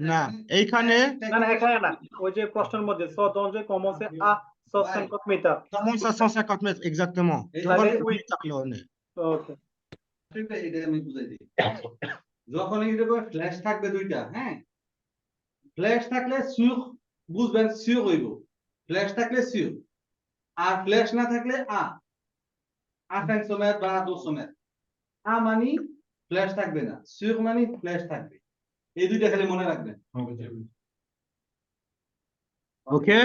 না এইখানে না এখানে না ওই যে প্রশ্নের মধ্যে দঞ্জে কমসে আ 150 metre comment ça 150 mètres exactement তাহলে উই থাকলো না ওকে এটা আমি বুঝাই দিই যখন এইরকম ফ্ল্যাশ থাকবে দুইটা হ্যাঁ ফ্ল্যাশ থাকলে সিউর বুঝবেন সিউর হইব ফ্ল্যাশ থাকলে সিউর আর ফ্ল্যাশ না থাকলে আ 500 মিটার বা 200 মিটার আ মানে ফ্ল্যাশ থাকবে না সিউর মানে ফ্ল্যাশ থাকবে এই দুইটা খালি মনে রাখবেন ওকে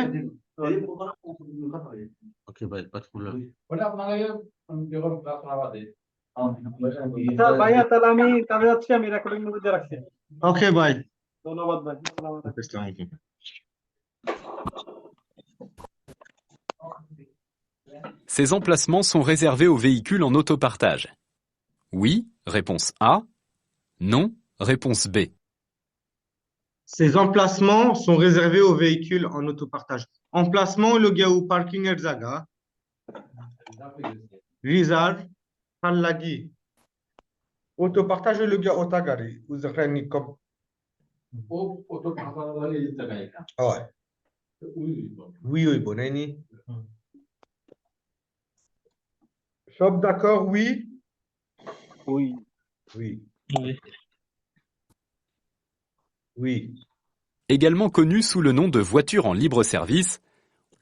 ওকে ভাই pas de problème ওটা আপনাকে যখন ক্লাস নামাতে আচ্ছা ভাইয়া তাহলে আমি কাজে যাচ্ছি আমি রেকর্ডিং মধ্যে দিয়ে রাখছি ওকে ভাই ধন্যবাদ ভাই আসসালামু আলাইকুম আসসালামু আলাইকুম Ces emplacements sont réservés aux véhicules en autopartage. Oui, réponse A. Non, réponse B. Ces emplacements sont réservés aux véhicules en autopartage. Emplacement le gars au parking Erzaga. Rizar, Hallagi. Autopartage le gars au Tagari. Vous avez mis comme. Ouais. Oui, oui, bon, Nani. Shop d'accord, oui. ওই Oui. Oui. Également connu sous le nom de voiture en libre service,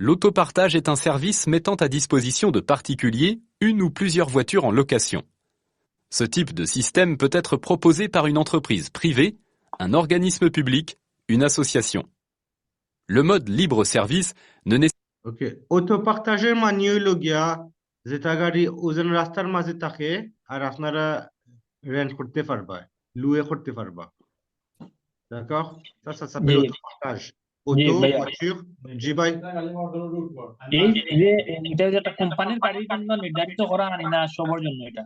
l'autopartage est un service mettant à disposition de particuliers une ou plusieurs voitures en location. Ce type de système peut être proposé par une entreprise privée, un organisme public, une association. Le mode libre service ne nécessite Ok. Autopartager manuel le gars. Zetagari ওজন রাস্তার মাঝে থাকে আর আপনারা রেন্ট করতে পারবা লুয়ে করতে পারবা d'accord ça s'appelle autopartage auto voiture জি ভাই এটা যে একটা কোম্পানির গাড়ির জন্য নির্ধারিত করা না সবার জন্য এটা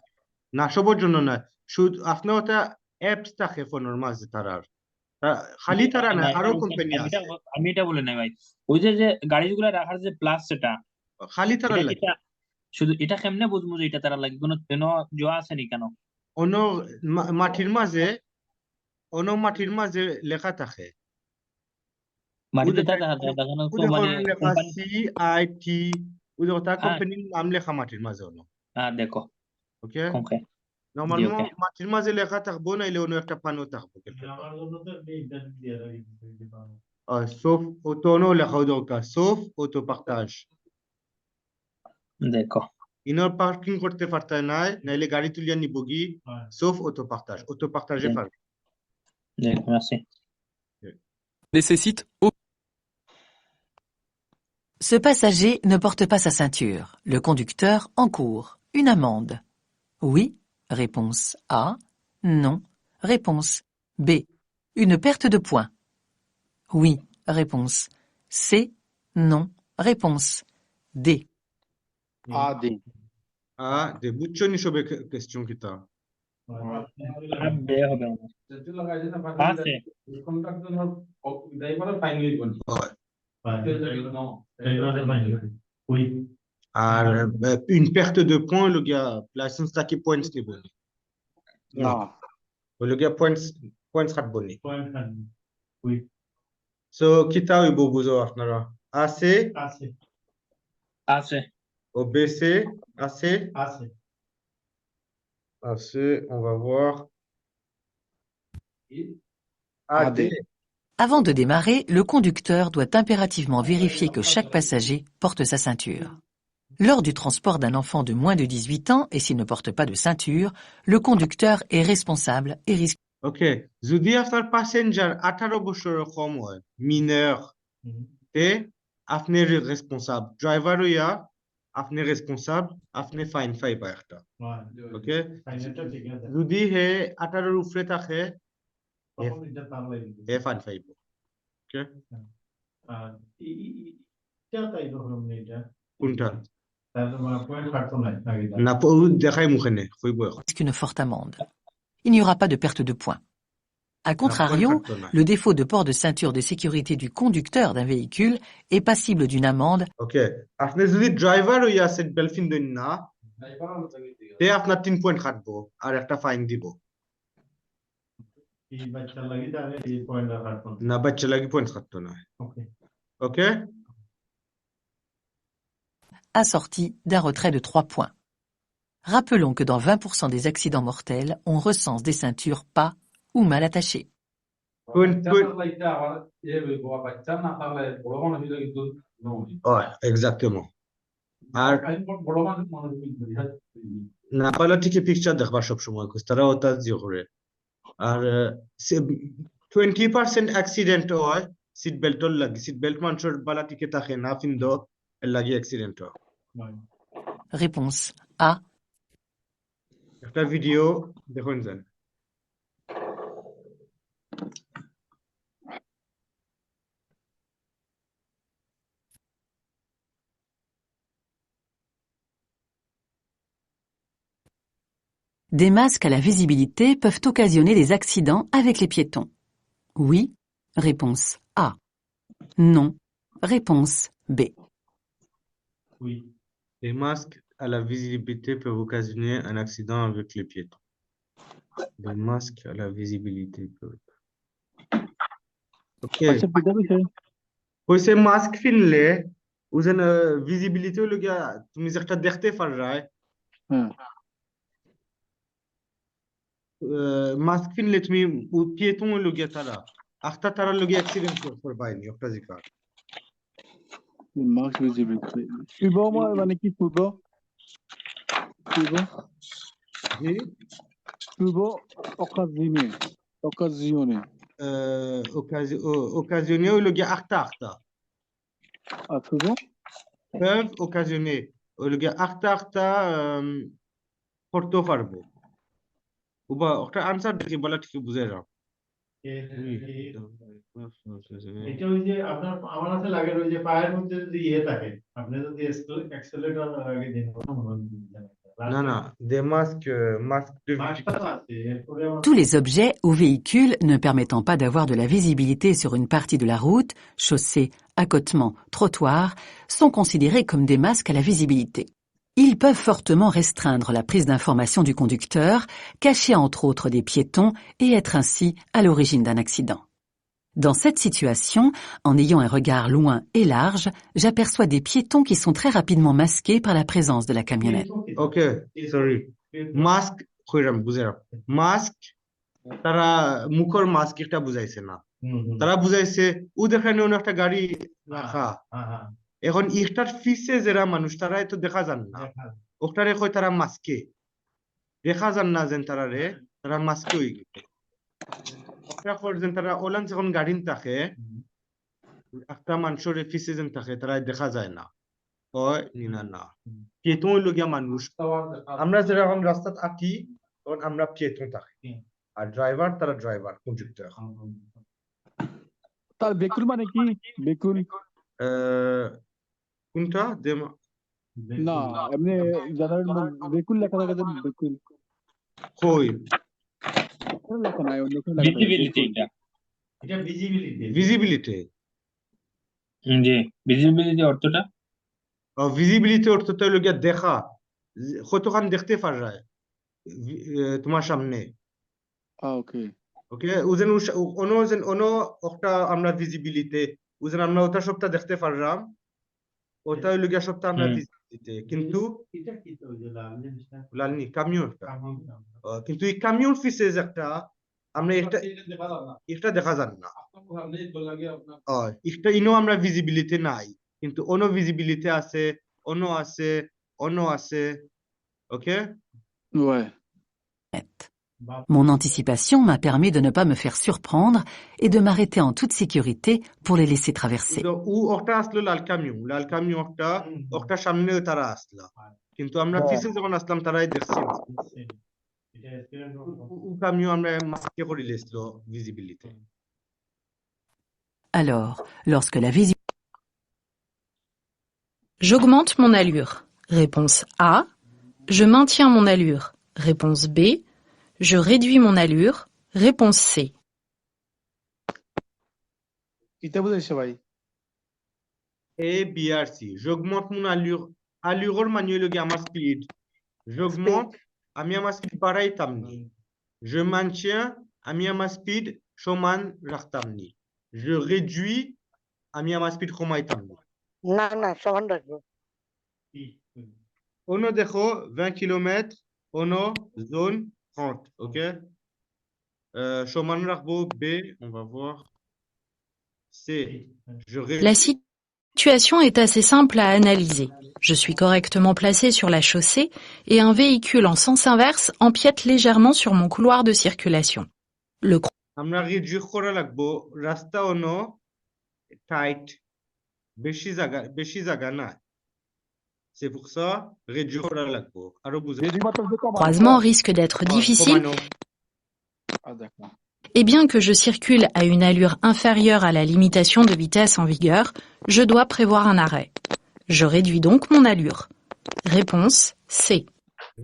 না সবার জন্য না শুধু আপনার ওটা অ্যাপস থাকে ফোনের মাঝে তারার খালি তারা না আরো কোম্পানি আছে আমি এটা বলে নাই ভাই ওই যে গাড়িগুলো রাখার যে প্লাস সেটা খালি তারা লাগে শুধু এটা কেমনে বুঝবো যে এটা তারা লাগে কোনো জোয়া আছে নি কেন অন্য মাটির মাঝে লেখা থাকে মাটিতে দেখানো তো মানে CIT ওটা কোম্পানির নাম লেখা মাটির মাঝে অন্য দেখো ওকে ওকে নরমালি মাটির মাঝে লেখা থাকবো না এলে অন্য একটা পানো থাকবো আমার জন্য তো ইন্টারনেট দিয়ে রাখি sauf auto le dorkar, sauf autopartage. D'accord. Inner parking করতে পারতে নাই নাইলে গাড়ি তুলিয়া নিব কি sauf autopartage D'accord. পারবে D'accord, merci. Nécessite Ce passager ne porte pas sa ceinture. Le conducteur encourt une amende. Oui, réponse A. Non, réponse B. Une perte de points. Oui, réponse C. Non, réponse D. আদি দে বুঝছো নি সবে কোশ্চেন কিতা আর বে হবে না। আছে। Oui. আর une perte de points le gars licence টাকি পয়েন্টস নিব না le gars points খাটব নি Point and oui. সো কিতা হইব বুঝো আপনারা আছে Assez. আছে। ও বেসে আছে Assez. আছে on va voir আদে Avant de démarrer, le conducteur doit impérativement vérifier que chaque passager porte sa ceinture. Lors du transport d'un enfant de moins de 18 ans et s'il ne porte pas de ceinture, le conducteur est responsable et risque ওকে যদি আপনার প্যাসেঞ্জার 18 বছরের কম হয় মিনার তে আপনি রেসপন্সাবল ড্রাইভার হইয়া আপনি রেসপন্সাবল আপনি ফাইন পাইবা একটা Ouais. ওকে Financial ঠিক আছে। যদি হে 18 এর উপরে থাকে তখন এটা তার লাগবে। হে ফাইন পাইব ওকে আর এটা তাই ধরুন এটা। কোনটা তার মানে পয়েন্ট কাটতো না আগে। না দেখাই মুখেনে কইব une forte amende. Il n'y aura pas de perte de points. A contrario, le défaut de port de ceinture de sécurité du conducteur d'un véhicule est passible d'une amende. ওকে আপনি যদি ড্রাইভার হইয়া সেট বেল্ট ফিন্দুন না তে আপনার 3 পয়েন্ট কাটবো আর একটা ফাইন দিব এই বাচ্চার লাগি তাহলে এই পয়েন্টটা কাটতো না। না বাচ্চা লাগি পয়েন্ট কাটতো না ওকে। ওকে Assorti d'un retrait de 3 points. Rappelons que dans 20% des accidents mortels, on recense des ceintures pas ou mal attachées. হয় এক্স্যাক্টলি আর না পারলে ঠিক পিকচার দেখবা সব সময় তারা ওটা জিও করে আর 20% অ্যাক্সিডেন্ট হয় সিট বেল্টর লাগি সিট বেল্ট মানুষের বালা টিকে থাকে না ফিন্দো এর লাগি অ্যাক্সিডেন্ট হয় Réponse A. একটা ভিডিও দেখুন যান Des masques à la visibilité peuvent occasionner des accidents avec les piétons. Oui, réponse A. Non, réponse B. Oui. Les masques à la visibilité peuvent occasionner un accident avec les piétons. Les masques à la visibilité peuvent. Ok. কইছে মাস্ক কিনলে ওজন ভিজিবিলিটি হলো গিয়া তুমি যে একটা দেখতে পাররাই মাস্ক কিনলে তুমি পিয়েতন হলো গিয়া তারা আখতা তারা লগে অ্যাক্সিডেন্ট করবাইনি একটা জিকা মাস্ক ভিজিবিলিটি পূর্ব মানে কি পূর্ব পূর্ব জি পূর্ব occasioné occasionné হলো গিয়া আখতা পূর্ব peuvent occasionner হলো গিয়া আখতা করতে পারবো ওবা একটা আনসার দেখি বলা ঠিক বুঝাই রাও এটা ওই যে আপনার আমার কাছে লাগে ওই যে পায়ের মধ্যে যদি ইয়ে থাকে আপনি যদি অ্যাক্সেলারেটর আগে দিন না না des masques মাস্কটা তো আছে এরপরে আমার Tous les objets ou véhicules ne permettant pas d'avoir de la visibilité sur une partie de la route, chaussée, accotement, trottoir, sont considérés comme des masques à la visibilité. Ils peuvent fortement restreindre la prise d'information du conducteur, cacher entre autres des piétons et être ainsi à l'origine d'un accident. Dans cette situation, en ayant un regard loin et large, j'aperçois des piétons qui sont très rapidement masqués par la présence de la camionnette. Ok, sorry. Mask, mask তারা মুখর মাস্ক একটা বুঝাইছে না তারা বুঝাইছে ও দেখানে অন্য একটা গাড়ি রাখা এখন ইটার ফিসে যারা মানুষ তারা তো দেখা যান না ওটারে কয় তারা মাস্কে দেখা যান না যেন তারা মাস্কে হয়ে গেছে ওটা কর যেন তারা ওলান যখন গাড়ি থাকে একটা মানুষের ফিসে যেন থাকে তারা দেখা যায় না হয় না পেতন হইল গিয়া মানুষ আমরা যেরকম রাস্তাত আঁকি তখন আমরা পেতন থাকি আর ড্রাইভার তারা ড্রাইভার কন্ডাক্টর তার বেকুল মানে কি বেকুল কোনটা না এমনি জেনারেল বেকুল লেখা থাকে যে বেকুল কই এখানে লেখা নাই অন্য কোনো লেখা থাকে ভিজিবিলিটি বেকুল। এটা এটা ভিজিবিলিটি ভিজিবিলিটি জি ভিজিবিলিটি অর্থটা ভিজিবিলিটি অর্থটা হইল গিয়া দেখা কতখান দেখতে পারা তোমার সামনে ওকে ওকে ওজন অনো একটা আমরা ভিজিবিলিটি ওজন আমরা ওটা সবটা দেখতে পারলাম ওটা হইল গিয়া সবটা আমরা ভিজিবিলিটি কিন্তু এটা কি তো ওই যে লাল জিনিসটা লালনি কামিও কামিং কিন্তু এই কামিউন ফিসেজ একটা আমরা এটা দেখা যাবে না এটা দেখা যান না আপনার সামনে লাগে আপনার এটা ইনো আমরা ভিজিবিলিটি নাই কিন্তু অন্য ভিজিবিলিটি আছে অন্য আছে ওকে ouais Mon anticipation m'a permis de ne pas me faire surprendre et de m'arrêter en toute sécurité pour les laisser traverser. ও ওটা আসলো লাল কামিও ওটা সামনে তারা আসলো কিন্তু আমরা ফিসে যখন আসলাম তারাই দেখছি না এটা এক্সপিরিয়েন্স ও কামিও আমরা মাস্কে করে লেছিল visibility Alors, lorsque la visibilité... J'augmente mon allure. Réponse A. Je maintiens mon allure. Réponse B. Je réduis mon allure. Réponse C. কিতা বুঝাইছে ভাই A, B, R, C. J'augmente mon allure. Allure manuel le আমার speed. J'augmente, আমি আমার speed বাড়াইতাম নি. Je maintiens, আমি আমার speed সমান রাখতাম নি. Je réduis, আমি আমার speed কমাইতাম নি. না সমান রাখবো অন্য দেখো 20 km, অন্য zone 30, ok? সমান রাখবো B, on va voir. C. Je réduis. La situation est assez simple à analyser. Je suis correctement placé sur la chaussée et un véhicule en sens inverse empiète légèrement sur mon couloir de circulation. Le আমরা রিডিউস করা লাগবো রাস্তা অন্য টাইট বেশি জায়গা না c'est pour ça reduce করা লাগবো আরো বুঝে croisement risque d'être difficile et bien que je circule à une allure inférieure à la limitation de vitesse en vigueur, je dois prévoir un arrêt. Je réduis donc mon allure. Réponse C.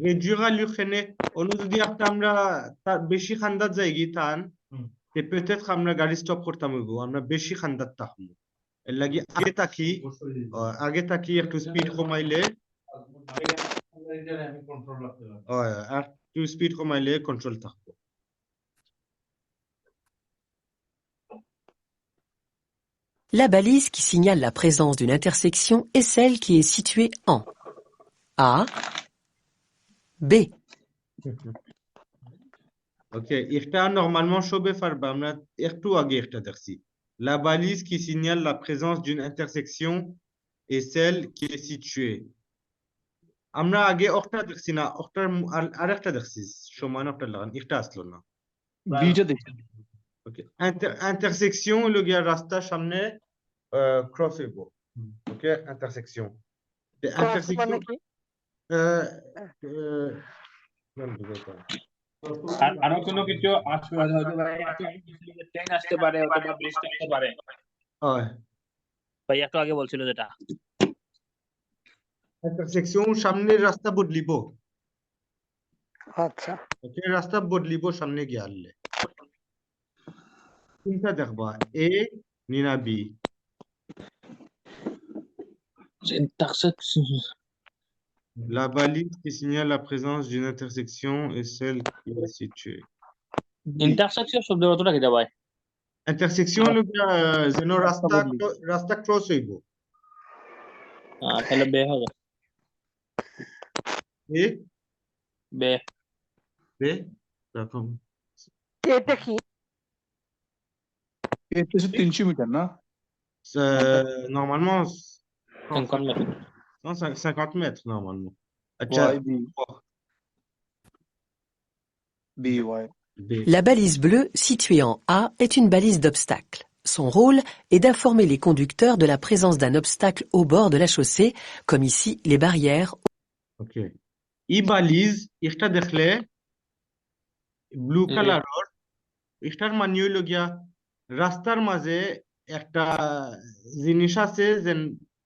réduire allure খেনে অন্য যদি আমরা বেশি খান্দাত যাইগি তান তে peut-être আমরা গাড়ি স্টপ করতাম হইব আমরা বেশি খান্দাত থাকবো এর লাগি আগে তাকি একটু স্পিড কমাইলে আমি কন্ট্রোল রাখতে পারবো আর একটু স্পিড কমাইলে কন্ট্রোল থাকবো La balise qui signale la présence d'une intersection est celle qui est située en A, B. Ok, এটা normalement সবে পারবা আমরা একটু আগে একটা দেখছি La balise qui signale la présence d'une intersection est celle qui est située. আমরা আগে একটা দেখছি না আরেকটা দেখছি সমান একটা লাগান একটা আসলো না বিটা দেখি ওকে intersection হলো গিয়া রাস্তার সামনে ক্রস হইব ওকে intersection মানে কি আরো কোনো কিছু আসতে পারে হয়তো ট্রেন আসতে পারে অথবা ব্রিজ আসতে পারে ভাই একটু আগে বলছিল যেটা intersection সামনে রাস্তা বদলিব আচ্ছা ওকে রাস্তা বদলিব সামনে গিয়ে কোনটা দেখবা এ নিনা B La balise qui signale la présence d'une intersection est celle qui est située. Intersection শব্দের অর্থটা কি ভাই Intersection হলো যেন রাস্তা ক্রস হইব তাহলে বে হবে এ বে বে এরকম এটা কি? এটা হচ্ছে 300 মিটার না? Normalement, 50 mètres. 50 mètres, normalement. Acha, Y, B, B, Y. B. La balise bleue située en A est une balise d'obstacle. Son rôle est d'informer les conducteurs de la présence d'un obstacle au bord de la chaussée, comme ici les barrières. Ok. ই বালিজ একটা দেখলে ব্লু জি। কালারর এটার মানে হইল গিয়া রাস্তার মাঝে একটা জিনিস আছে যে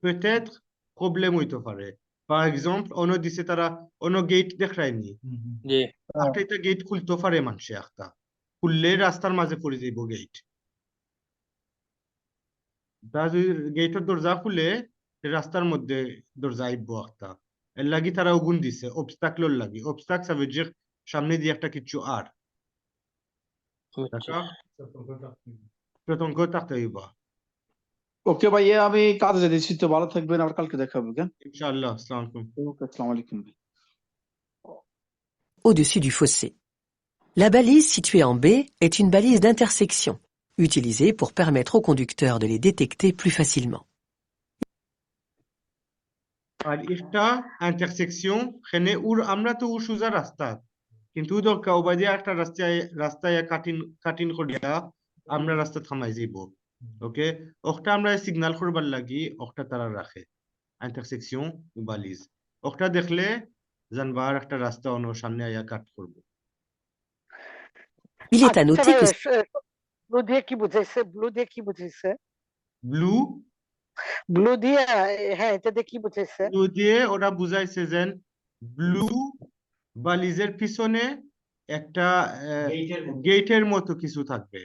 peut-être প্রবলেম হইতে পারে ফর এক্সাম্পল অন্য দিছে তারা অন্য গেট দেখায়নি জি। একটা এটা গেট খুলতে পারে মানুষে একটা খুললে রাস্তার মাঝে পড়ে যাইব গেট গেটের দরজা খুলে রাস্তার মধ্যে দরজা আইব একটা এর লাগি তারা ওগুন দিছে অবস্টাকলর লাগি অবস্টাক ça veut dire সামনে দিয়ে একটা কিছু আর আচ্ছা। d'accord সতর্ক থাকতে হইব ওকে ভাইয়া আমি কাজে যেতেছি তো ভালো থাকবেন আর কালকে দেখা হবে কেন ইনশাআল্লাহ আসসালামু আলাইকুম ওকে আসসালামু আলাইকুম Au-dessus du fossé. La balise située en B est une balise d'intersection, utilisée pour permettre aux conducteurs de les détecter plus facilement. আর একটা ইন্টারসেকশন এখানে আমরা তো সোজা রাস্তা কিন্তু দরকার ওবাদে একটা রাস্তায় কাটিন করিয়া আমরা রাস্তা থামাই যাইব ওকে ওটা আমরা সিগন্যাল করবার লাগি ওটা তারা রাখে ইন্টারসেকশন বালিজ ওটা দেখলে জানবার একটা রাস্তা অন্য সামনে আয়া কাট করব Il est à noter que blue দিয়ে কি বুঝাইছে? ব্লু দিয়ে কি বুঝাইছে? ব্লু ব্লু দিয়ে হ্যাঁ এটা দিয়ে কি বুঝাইছে? ব্লু দিয়ে ওরা বুঝাইছে যে ব্লু বালিজের পিছনে একটা গেটের মতো কিছু থাকবে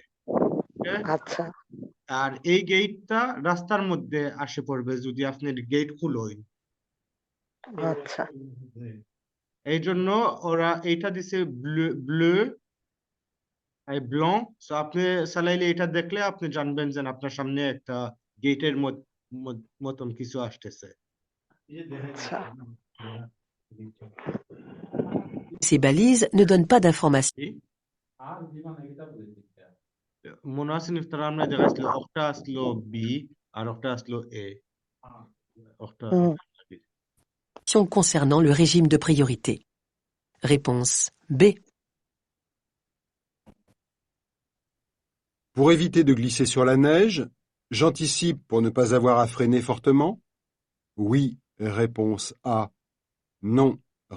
আচ্ছা আর এই গেটটা রাস্তার মধ্যে আসে পড়বে যদি আপনি গেট খুলোই আচ্ছা এই জন্য ওরা এইটা দিছে ব্লু আর ব্লং সো আপনি চালাইলে এটা দেখলে আপনি জানবেন যে আপনার সামনে একটা গেটের মতন কিছু আসতেছে আচ্ছা ces balises ne donnent pas d'informations. মনে আছে নিফতার আমরা দেখাইছিল একটা আসলো বি আর একটা আসলো এ একটা Concernant le régime de priorité. Réponse B. Pour éviter de glisser sur la neige, j'anticipe pour ne pas avoir à freiner fortement. Oui, réponse A. Non,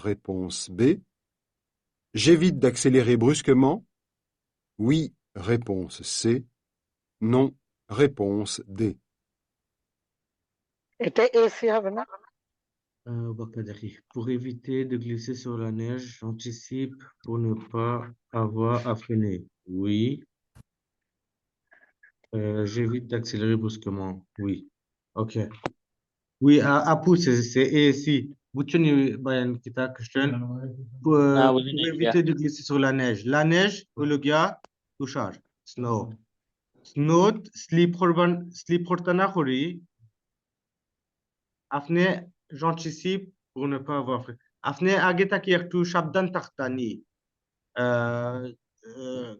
réponse B. J'évite d'accélérer brusquement. Oui, réponse C. Non, réponse D. এটা এসি হবে না? Pour éviter de glisser sur la neige, j'anticipe pour ne pas avoir à freiner. Oui. J'évite d'accélérer brusquement. Oui. Ok. Oui, à pousser, c'est ici. Vous tenez, Bayan, qui t'a question. Pour éviter de glisser sur la neige. La neige, ou le gars, touchage. Snow. Snow, slip hortana khori. Afne, j'anticipe pour ne pas avoir fait. Afne, ageta ki ektu shabdan taktani.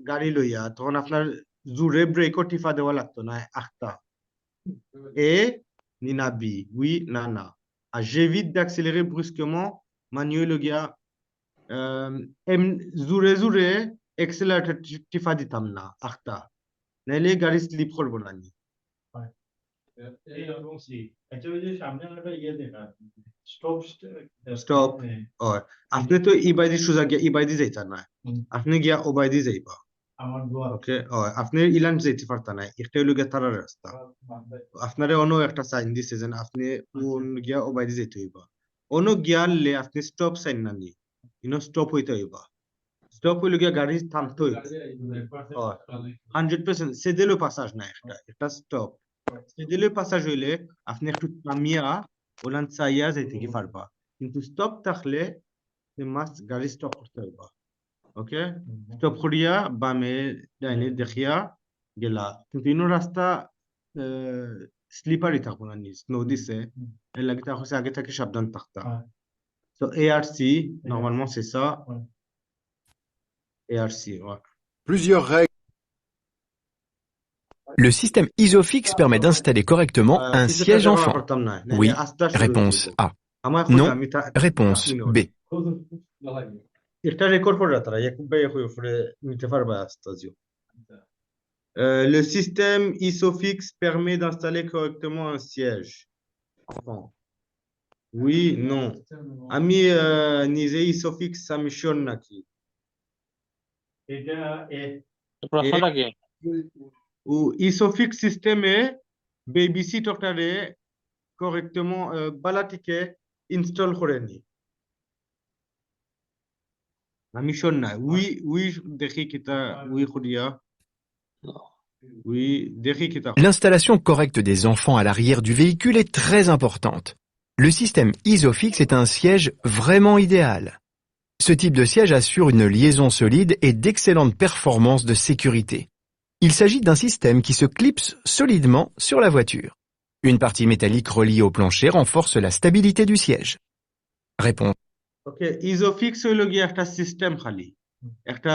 Gari loya. Ton afnar জুরে ব্রেকও টিফা দেওয়া লাগতো না আখতা এ নিনা B we না না আর j'évite d'accélérer brusquement মানে হলো গিয়া জুরে জুরে এক্সেলারেটর টিফা দিতাম না আখতা নাইলে গাড়ি স্লিপ করবো না নি স্টপ আপনি তো ইবাইদি সোজা গিয়া ইবাইদি যাইতা না আপনি গিয়া ওবাইদি যাইবা ওকে আপনি ইলান যেতে পারতা না একটা হইলো গিয়া তারার রাস্তা আপনারে অন্য একটা সাইন দিছে যে আপনি কোন গিয়া ওবাইদি যেতে হইবা অন্য গিয়ালে আপনি স্টপ সাইন না নি স্টপ হইতে হইবা স্টপ হইলো গিয়া গাড়ি থামতে হইবা 100% c'est dès le passage না একটা stop c'est dès le passage হইলে আপনি একটু থামিয়া ওলান চাইয়া যাইতে কি পারবা কিন্তু স্টপ থাকলে মাস্ট গাড়ি স্টপ করতে হইবা ওকে স্টপ করিয়া বামে ডাইনে দেখিয়া গেলা কিন্তু ইনো রাস্তা স্লিপারি থাকবো না নি স্নো দিছে এর লাগি তা হচ্ছে আগে থেকে সাবধান থাকতা তো ARC normalement c'est ça ARC ouais Plusieurs règles. Le système ISOFIX permet d'installer correctement un কিছু siège টাকা enfant. পারতাম না Oui, আস্তে শুরু réponse হইব A. আমার খুঁজে Non, আমি réponse B. একটা রেকর্ড করে তারা ইয়াকুব ভাই করে নিতে পারবা আস্তাজিও le système ISOFIX permet d'installer correctement un siège enfant. Oui, non. আমি নিজে ISOFIX সামিশন নাকি এটা প্রশ্নটা কি ou ISOFIX système babysitter correctement balatike install করেনি আমি শোন না উই দেখি কিতা উই খুদিয়া উই দেখি কিতা L'installation correcte des enfants à l'arrière du véhicule est très importante. Le système ISOFIX est un siège vraiment idéal. Ce type de siège assure une liaison solide et d'excellentes performances de sécurité. Il s'agit d'un système qui se clipse solidement sur la voiture. Une partie métallique reliée au plancher renforce la stabilité du siège. Réponse. ওকে ISOFIX হইল গিয়ে একটা সিস্টেম খালি একটা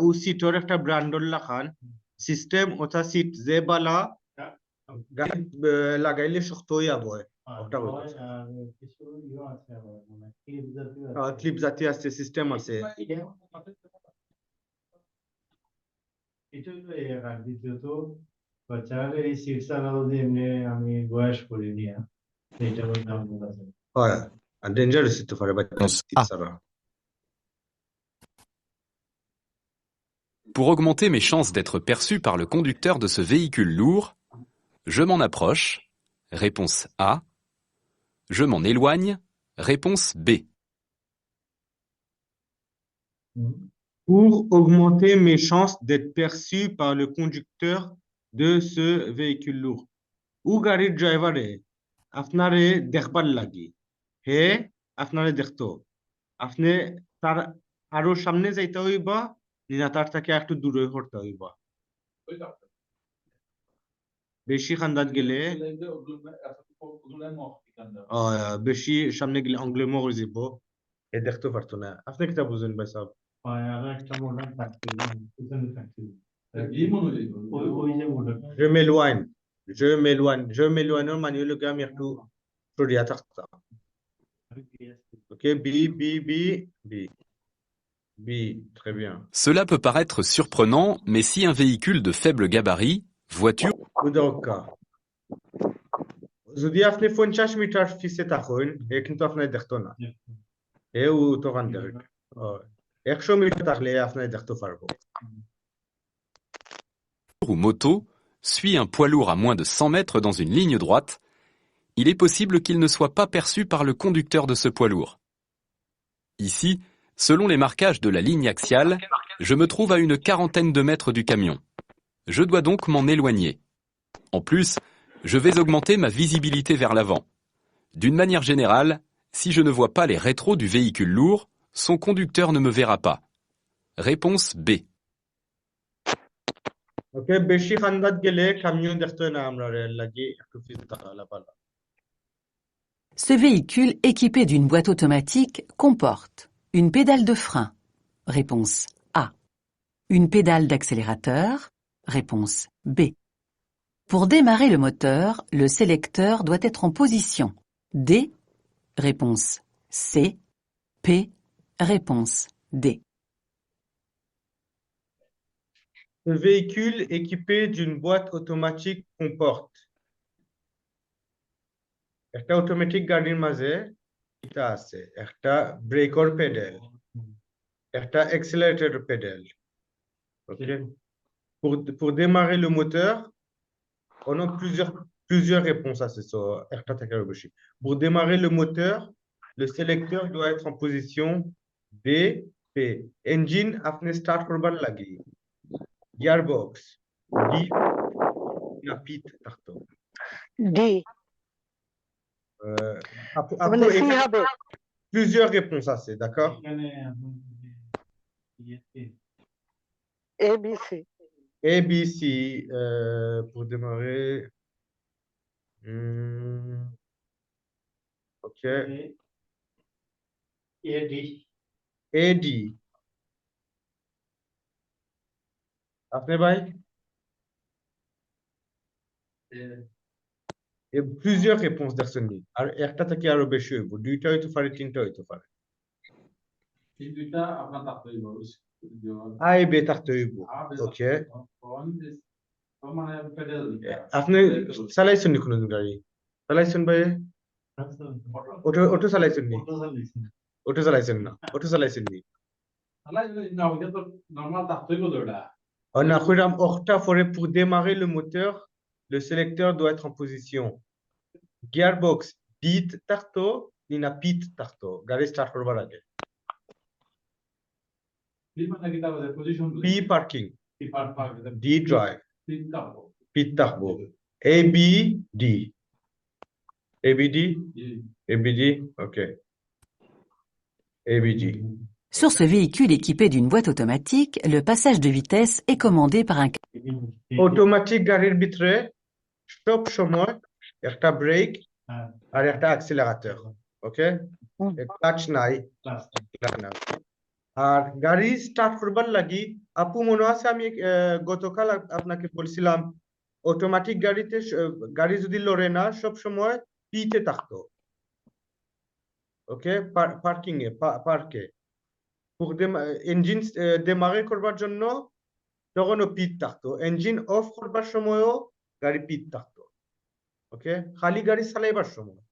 ও সিটর একটা ব্র্যান্ডল লাখান সিস্টেম ওটা সিট যে বালা গাড়ি লাগাইলে শক্ত হইয়া বয় ওটা হইল কিছু ইয়ে আছে আবার মানে ক্লিপ জাতীয় ক্লিপ জাতীয় আছে সিস্টেম আছে এটা হলো আর দ্বিতীয়ত বাচ্চাদের এই সিট চালানো যে এমনি আমি বয়স করিনি এটা ওই নাম বলা যায় হয় আর ডেঞ্জারাস হতে পারে বাচ্চা সিট ছাড়া Pour augmenter mes chances d'être perçu par le conducteur de ce véhicule lourd, je m'en approche. Réponse A. Je m'en éloigne. Réponse B. Pour augmenter mes chances d'être perçu par le conducteur de ce véhicule lourd. Ou গাড়ির ড্রাইভারে আপনারে দেখবার লাগি হে আপনারে দেখতো আপনি তার আরো সামনে যাইতে হইবা না তার থেকে একটু দূরে হতে হইবা বেশি খান্দাত গেলে বেশি সামনে গেলে অংলেমো হয়ে যাব এ দেখতে পারতো না আপনি কিটা বুঝেন ভাই সাহেব আর একটা মডেল থাকতে পিছনে থাকতে Je m'éloigne. Je m'éloigne en manuel le gamme et tout. Ok, B. Très bien. Cela peut paraître surprenant, mais si un véhicule de faible gabarit, voiture... যদি আপনি 50 মিটার ফিসে থাকেন কিন্তু আপনি দেখতো না এও তো কান দেখ 100 মিটার থাকলে আপনি দেখতে পারবো ou moto suit un poids lourd à moins de 100 mètres dans une ligne droite, il est possible qu'il ne soit pas perçu par le conducteur de ce poids lourd. Ici, selon les marquages de la ligne axiale, je me trouve à une quarantaine de mètres du camion. Je dois donc m'en éloigner. En plus, je vais augmenter ma visibilité vers l'avant. D'une manière générale, si je ne vois pas les rétros du véhicule lourd, son conducteur ne me verra pas. Réponse B. ওকে বেশি খান্দাত গেলে কামিও দেখতো না আমরা লাগি একটু ফিসে থাকা পালা Ce véhicule équipé d'une boîte automatique comporte une pédale de frein. Réponse A. Une pédale d'accélérateur. Réponse B. Pour démarrer le moteur, le sélecteur doit être en position D. Réponse C. P. Réponse D. Le véhicule équipé d'une boîte automatique comporte একটা অটোমেটিক গাড়ির মাঝে এটা আছে একটা ব্রেকর পেডাল একটা accelerator pedal OK pour démarrer le moteur on a plusieurs réponses à ce soir একটা থেকে বেশি pour démarrer le moteur le sélecteur doit être en position B P engine আপনি স্টার্ট করবার লাগি gearbox D napit tarto D মানে C হবে plusieurs réponses à c'est d'accord A B C A B C pour démarrer OK AD AD আপনি ভাই এ plusieurs réponses দেখছেননি আর একটা থেকে আরো বেশি হইব দুইটা হইতে পারে তিনটা হইতে পারে এই দুইটা আপনার থাকতে হইব আই বে থাকতে হইব ওকে মানে পেডেল আপনি চালাইছেন নি কোনোদিন গাড়ি চালাইছেন ভাই অটো চালাইছেন নি অটো চালাইছেন না অটো চালাইছেন নি না ওইটা তো নরমাল থাকতে হইব তো এটা On a octa forêt pour démarrer le moteur, le sélecteur doit être en position. Gearbox, beat tarto, nina pit tarto. Gare start করবার আগে. P parking. D drive. Pit tarbo. A B D. A B D. A B D. Okay. A B D. Sur ce véhicule équipé d'une boîte automatique, le passage de vitesse est commandé par un Automatic গাড়ির ভিতরে সব সময় একটা ব্রেক আর একটা অ্যাক্সিলারেটর ওকে ক্লাচ নাই আর গাড়ি স্টার্ট করবার লাগি আপু মনে আছে আমি গতকাল আপনাকে বলছিলাম অটোমেটিক গাড়িতে গাড়ি যদি লড়ে না সব সময় পিতে থাকতো ওকে পার্কিং এ পার্কে pour engine démarrer করবার জন্য তখন পিট থাকতো ইঞ্জিন অফ করবার সময়ও গাড়ি পিট থাকতো ওকে খালি গাড়ি চালাইবার সময়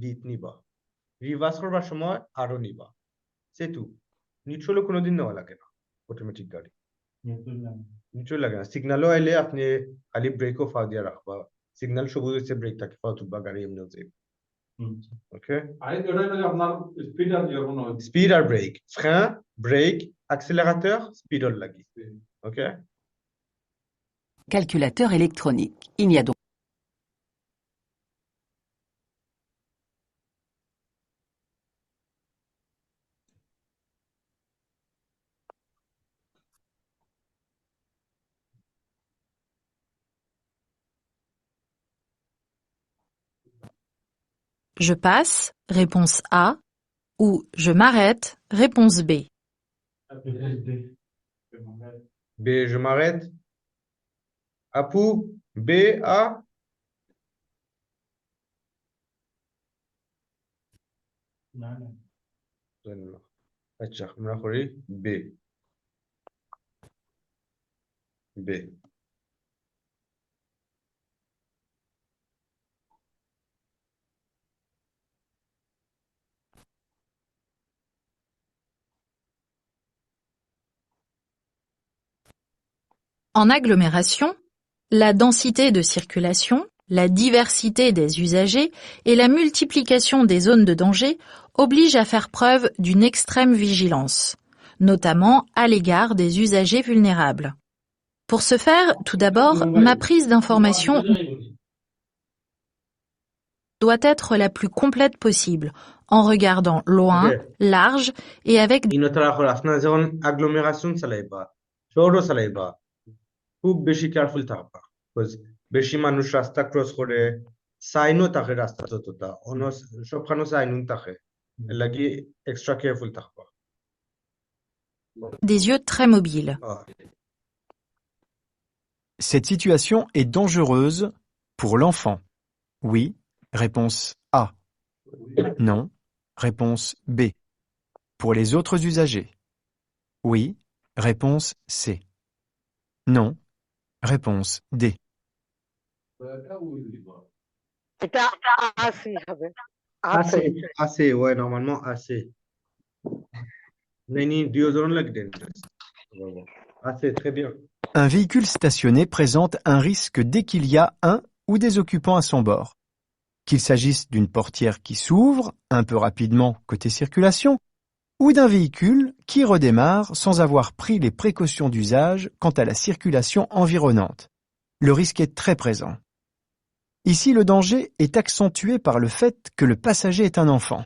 বিট নিবা রিভার্স করবার সময় আরো নিবা সেটু নিউট্রালও কোনোদিন নেওয়া লাগে না অটোমেটিক গাড়ি নিউট্রাল লাগে না সিগন্যালও আইলে আপনি খালি ব্রেকও ফা দিয়ে রাখবা সিগন্যাল সবুজ হচ্ছে ব্রেক থাকে ফা তুলবা গাড়ি এমনিও যাবে ওকে আপনার স্পিড আর গিয়ার কোনো স্পিড আর ব্রেক ফ্রেin break accélérateur speed all lagi ok calculateur électronique. Il n'y a donc Je passe, réponse A, ou je m'arrête, réponse B. B je m'arrête Apu B A আচ্ছা আমরা করি B B En agglomération, la densité de circulation, la diversité des usagers et la multiplication des zones de danger obligent à faire preuve d'une extrême vigilance, notamment à l'égard des usagers vulnérables. Pour ce faire, tout d'abord, ma prise d'information doit être la plus complète possible, en regardant loin, large et avec agglomération চালাইবা শহরও চালাইবা খুব বেশি কেয়ারফুল থাকবা বিকজ বেশি মানুষ রাস্তা ক্রস করে সাইনও থাকে রাস্তা যতটা অন্য সবখানে সাইনও থাকে লাগি এক্সট্রা কেয়ারফুল থাকবা des yeux très mobiles. Cette situation est dangereuse pour l'enfant. Oui, réponse A. Non, réponse B. Pour les autres usagers. Oui, réponse C. Non, réponse D. এটা আসি হবে assez ouais normalement assez Neni Diodon Lagden assez très bien. Un véhicule stationné présente un risque dès qu'il y a un ou des occupants à son bord. Qu'il s'agisse d'une portière qui s'ouvre un peu rapidement côté circulation ou d'un véhicule qui redémarre sans avoir pris les précautions d'usage quant à la circulation environnante. Le risque est très présent. Ici, le danger est accentué par le fait que le passager est un enfant.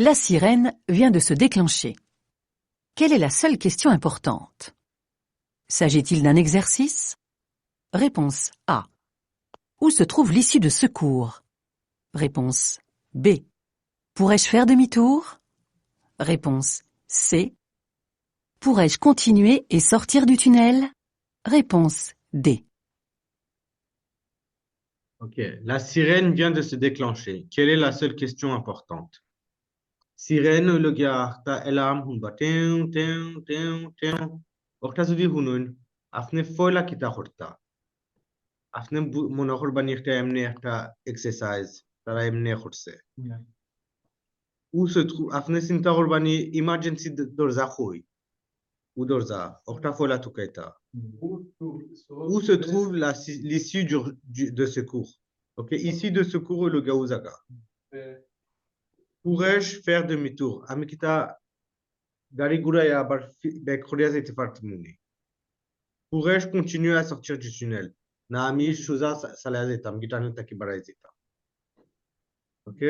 La sirène vient de se déclencher. Quelle est la seule question importante? S'agit-il d'un exercice? Réponse A. Où se trouve l'issue de secours? Réponse B. Pourrais-je faire demi-tour? Réponse C. Pourrais-je continuer et sortir du tunnel? Réponse D. Ok, la sirène vient de se déclencher. Quelle est la seule question importante? Sirène le gars, ta alarme hunba, teun, teun, teun, teun. Orta zudi hunun, afne foila kita horta. Afne monahor banirta emne একটা exercise, তারা এমনি করছে। Où se trouve, afne sinta horbani emergency dorza khoi. Où dorza, orta foila tukaita. Où se trouve l'issue de secours? Ok, issue de secours le gaouzaga. Pourrais-je faire demi-tour? Amikita gari guraya abar back khoria zaite fartmuni. Pourrais-je continuer à sortir du tunnel? Na ami shuza salaya zaitam gitanu taki barai zaitam. Ok,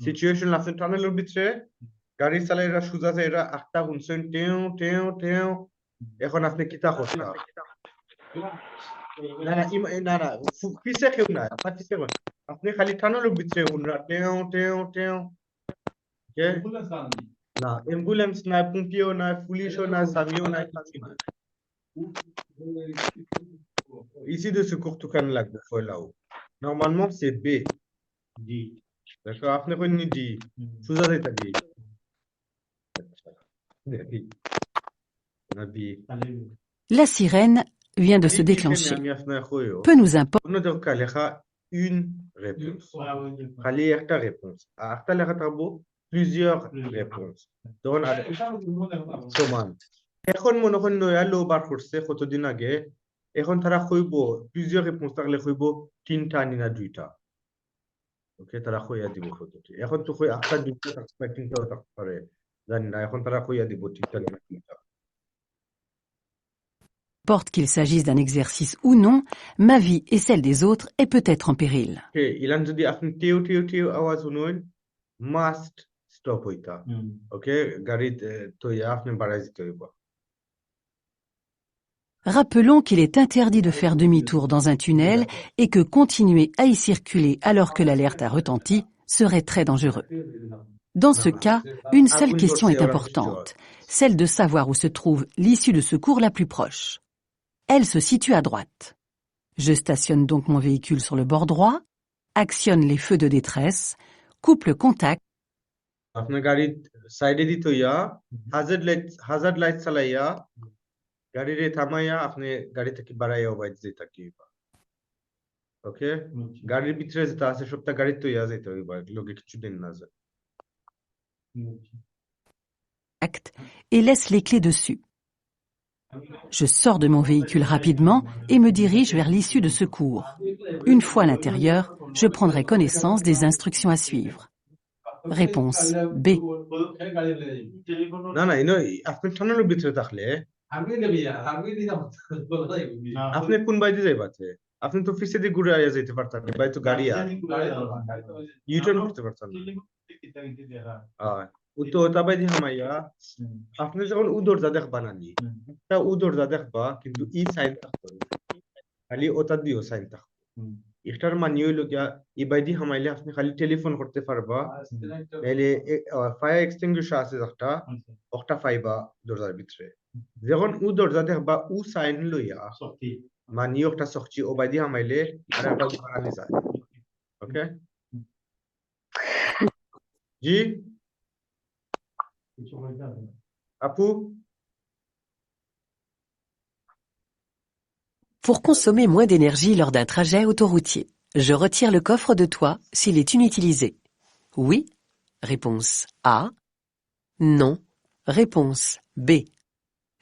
situation la fin tunnel bitre gari salayra shuza zaira akhta hunsen teo teo teo এখন আপনি কিতা করতা না না পিছে কেউ না আপনার পিছে আপনি খালি টানার ভিতরে উনরা টেও টেও টেও ওকে না অ্যাম্বুলেন্স না পুম্পিও না পুলিশও না সামিও না কিছু না ici de secours tout kan lag faut là-haut normalement c'est B dit d'accord আপনি কোন নি দি সুজা যাইতা দি La sirène vient de se déclencher. Peu nous importe. Une réponse. Réponse. Plusieurs réponses. এখন মনে হয় নয়া লো বার করছে কতদিন আগে এখন তারা কইব plusieurs réponses থাকলে কইব তিনটা না দুইটা ওকে তারা কইয়া দিব কতটি এখন তো কই একটা দুইটা থাকতে তিনটা থাকতে পারে জানি না এখন তারা কইয়া দিব তিনটা না দুইটা Importe qu'il s'agisse d'un exercice ou non, ma vie et celle des autres est peut-être en péril. ইলান যদি আপনি টিউ টিউ টিউ আওয়াজ শুনুন মাস্ট স্টপ হইতা ওকে গাড়ি তো আপনি বাড়াই দিতে হইব Rappelons qu'il est interdit de faire demi-tour dans un tunnel et que continuer à y circuler alors que l'alerte a retenti serait très dangereux. Dans ce cas, une seule question est importante, celle de savoir où se trouve l'issue de secours la plus proche. Elle se situe à droite. Je stationne donc mon véhicule sur le bord droit, actionne les feux de détresse, coupe le contact. আপনার গাড়ি সাইডে দিতে হইয়া hazard light চালাইয়া গাড়িরে থামাইয়া আপনি গাড়ি থেকে বাড়াইয়া বাইরে যেতে হইবা ওকে গাড়ির ভিতরে যেটা আছে সবটা গাড়ি তো ইয়া যেতে হইবা লোকে কিছু দিন না যায় et laisse les clés dessus. Je sors de mon véhicule rapidement et me dirige vers l'issue de secours. Une fois à l'intérieur, je prendrai connaissance des instructions à suivre. Réponse B. না না আপনি টানেলের ভিতরে থাকলে আপনি কোন বাইরে যাইবাতে আপনি তো পিছে দিয়ে ঘুরে আইয়া যাইতে পারতেন ভাই তো গাড়ি আর ইউটার্ন করতে পারতেন তো ওটা বাইরে হামাইয়া আপনি যখন উ দরজা দেখবা নানি তা উ দরজা দেখবা কিন্তু ই সাইন থাকবে খালি ওটা দিও সাইন থাকবে এটার মানে হইল গিয়া ই বাইরে হামাইলে আপনি খালি টেলিফোন করতে পারবা তাহলে ফায়ার এক্সটিংগুইশার আছে একটা ওটা পাইবা দরজার ভিতরে যখন উ দরজা দেখবা উ সাইন লইয়া মানে একটা সখচি ও বাইরে হামাইলে আর একটা বাড়ানি যায় ওকে জি আপু Pour consommer moins d'énergie lors d'un trajet autoroutier, je retire le coffre de toit s'il est inutilisé. Oui. Réponse A. Non. Réponse B.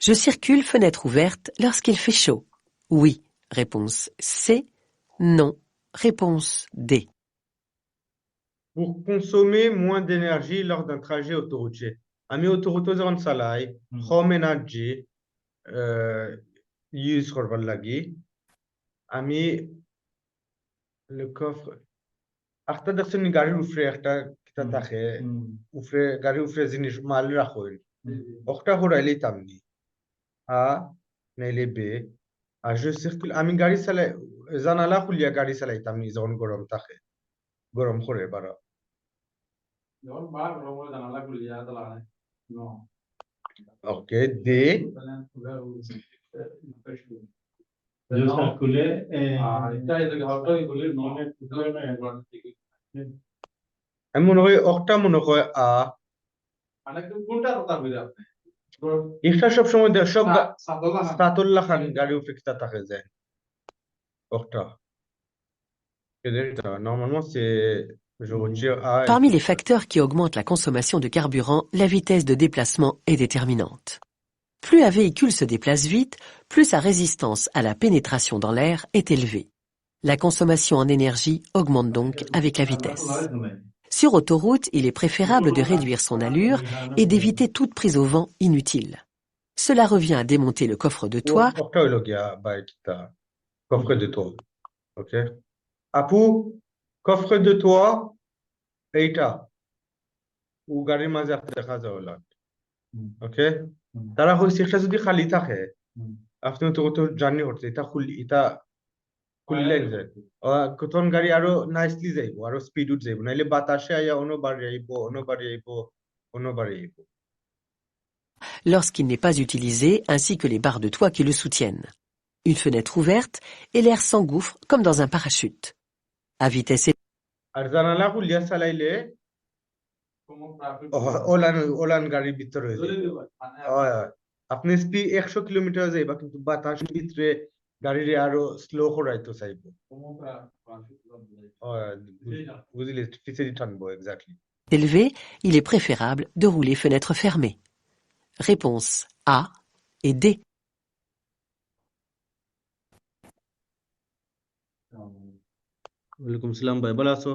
Je circule fenêtre ouverte lorsqu'il fait chaud. Oui. Réponse C. Non. Réponse D. Pour consommer moins d'énergie lors d'un trajet autoroutier. Ami autoroute যখন চালাই কম energy use করবার লাগি আমি le coffre একটা দেখছেন গাড়ির উপরে একটা কিতা থাকে উপরে গাড়ির উপরে জিনিস মাল রাখুন ওটা হরাইলেই তামনি আ নাইলে বে আর je circule আমি গাড়ি চালাই জানালা খুলিয়া গাড়ি চালাইতাম নি যখন গরম থাকে গরম করে বারা Ok, D. জোসা খুলে আমি মনে হয় অকটা মনে হয় আ ইফতা সব সময় সব সাতুল্লাহ খান গাড়ি ফিক্সটা থাকে যায় অকটা normalement c'est je retire A et Parmi c'est les facteurs qui augmentent la consommation de carburant, la vitesse de déplacement est déterminante. Plus un véhicule se déplace vite, plus sa résistance à la pénétration dans l'air est élevée. La consommation en énergie augmente donc avec la vitesse. Sur autoroute, il est préférable de réduire son allure et d'éviter toute prise au vent inutile. Cela revient à démonter le coffre de toit. অকটা হইলো গিয়া বাইকটা coffre de toit ok আপু coffre de toit এইটা ও গাড়ির মাঝে আপনি দেখা যায় ওলা ওকে তারা হইছে এটা যদি খালি থাকে আপনি তো জার্নি করতে এটা খুললে যায় তখন গাড়ি আরো নাইসলি যাইবো আরো স্পিড উঠ যাইবো নাইলে বাতাসে আইয়া অন্যবারে আইবো Lorsqu'il n'est pas utilisé, ainsi que les barres de toit qui le soutiennent. Une fenêtre ouverte et l'air s'engouffre comme dans un parachute. À vitesse élevée, আর জানালা খুলিয়া চালাইলে ওলান গাড়ির ভিতরে হয়ে যায় আপনি স্পিড 100 কিলোমিটার যাইবা কিন্তু বাতাসের ভিতরে গাড়িরে আরো স্লো করাইতে চাইবো বুঝলি পিছে টানবো exactly il est préférable de rouler fenêtre fermée. Réponse A et D. ওয়ালাইকুম সালাম ভাই ভালো আছো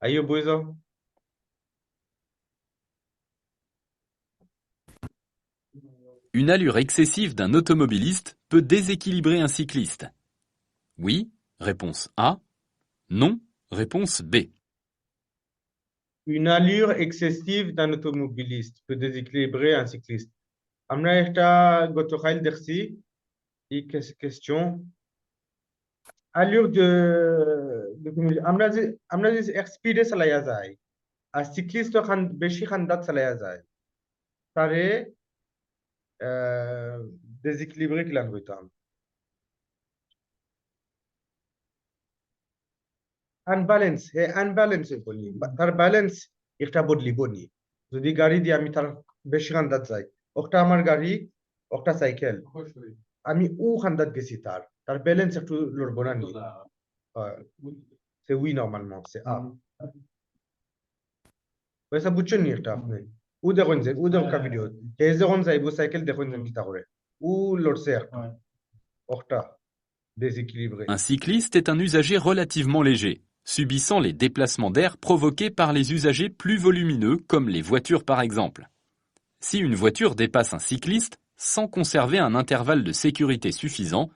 আইও বই যাও Une allure excessive d'un automobiliste peut déséquilibrer un cycliste. Oui, réponse A. Non, réponse B. Une allure excessive d'un automobiliste peut déséquilibrer un cycliste. আমরা একটা গতকাল দেখছি এই question allure de আমরা যে স্পিডে চালাইয়া যায় আর সাইক্লিস্ট খান বেশি খান্দাত চালাইয়া যায় তারে déséquilibré কিলান কইতাম আনব্যালেন্স আনব্যালেন্স বলি তার ব্যালেন্স একটা বদলিব নি যদি গাড়ি দিয়ে আমি তার বেশি খান্দাত যাই একটা আমার গাড়ি একটা সাইকেল আমি ও খান্দাত গেছি তার ব্যালেন্স একটু লড়বো না নি c'est oui normalement c'est A ça বুঝছেন নি একটা আপনি ও দেখুন যে ও দেখা ভিডিও এই যখন যাইবো সাইকেল দেখুন যে কিটা করে ও লড়ছে একটা déséquilibré. Un cycliste est un usager relativement léger, subissant les déplacements d'air provoqués par les usagers plus volumineux, comme les voitures par exemple. Si une voiture dépasse un cycliste, sans conserver un intervalle de sécurité suffisant,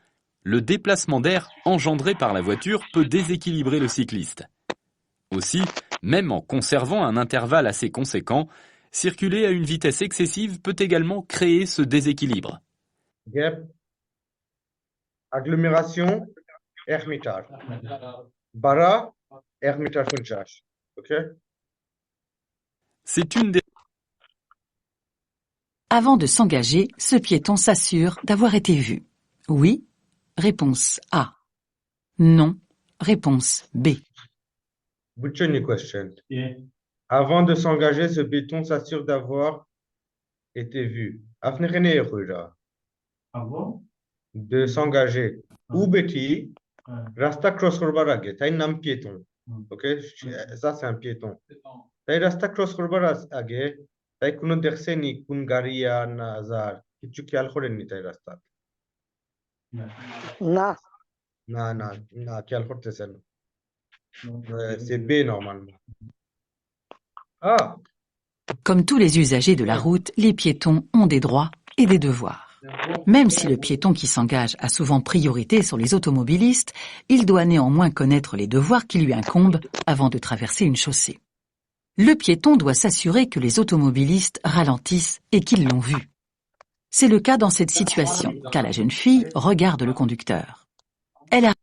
le déplacement d'air engendré par la voiture peut déséquilibrer le cycliste. Aussi, même en conservant un intervalle assez conséquent, circuler à une vitesse excessive peut également créer ce déséquilibre. Gap, agglomération, Hermitage. Bara, Hermitage Funchas. Ok? C'est une des... Avant de s'engager, ce piéton s'assure d'avoir été vu. Oui, réponse A. Non, réponse B. Butcheni question. Avant de s'engager, ce piéton s'assure d'avoir été vu. Afnekene Yehuira. Avant De s'engager. Ou Betty, Rasta cross korbar age. Taï nam piéton. Ok? Ça, c'est un piéton. Taï Rasta cross korbar age. তাই কোনো দেখছেনি কোন গাড়ি আর না যার কিছু খেয়াল করেননি তাই রাস্তা না না না না খেয়াল করতেছেন c'est B normalement Comme tous les usagers de la route, les piétons ont des droits et des devoirs. Même si le piéton qui s'engage a souvent priorité sur les automobilistes, il doit néanmoins connaître les devoirs qui lui incombent avant de traverser une chaussée. Le piéton doit s'assurer que les automobilistes ralentissent et qu'ils l'ont vu. C'est le cas dans cette situation, car la jeune fille regarde le conducteur. Elle a...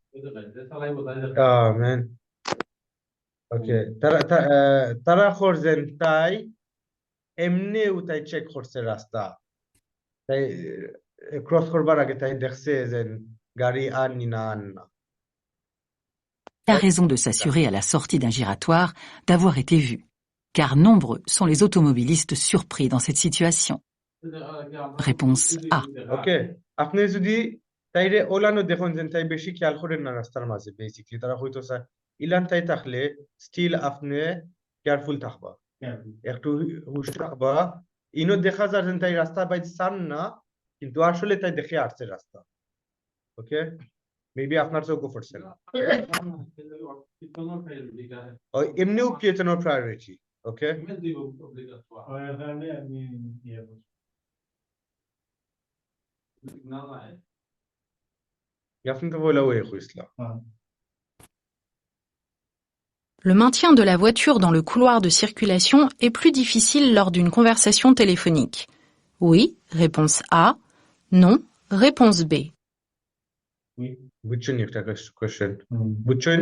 man. ওকে তারা করছেন তাই এমনিও তাই চেক করছে রাস্তা তাই ক্রস করবার আগে তাই দেখছে যে গাড়ি আর নি না আর না Il a raison de s'assurer à la sortie d'un giratoire d'avoir été vu, car nombreux sont les automobilistes surpris dans cette situation. Réponse A. ওকে আপনি যদি তাইরে ওলানো দেখুন যে তাই বেশি খেয়াল করেন না রাস্তার মাঝে বেসিক্যালি তারা হয়তো স্যার ইলান তাই থাকলে স্টিল আপনি কেয়ারফুল থাকবা একটু হুশ থাকবা ইনো দেখা যায় যে তাই রাস্তা বাই সান না কিন্তু আসলে তাই দেখে আসছে রাস্তা ওকে মেবি আপনার চোখ পড়ছে না ওই এমনিও পিয়েছেন প্রায়োরিটি ওকে আপনি তো বলে ওই হইছিল Le maintien de la voiture dans le couloir de circulation est plus difficile lors d'une conversation téléphonique. Oui, réponse A. Non, réponse B. বুঝছেন একটা কোশ্চেন বুঝছেন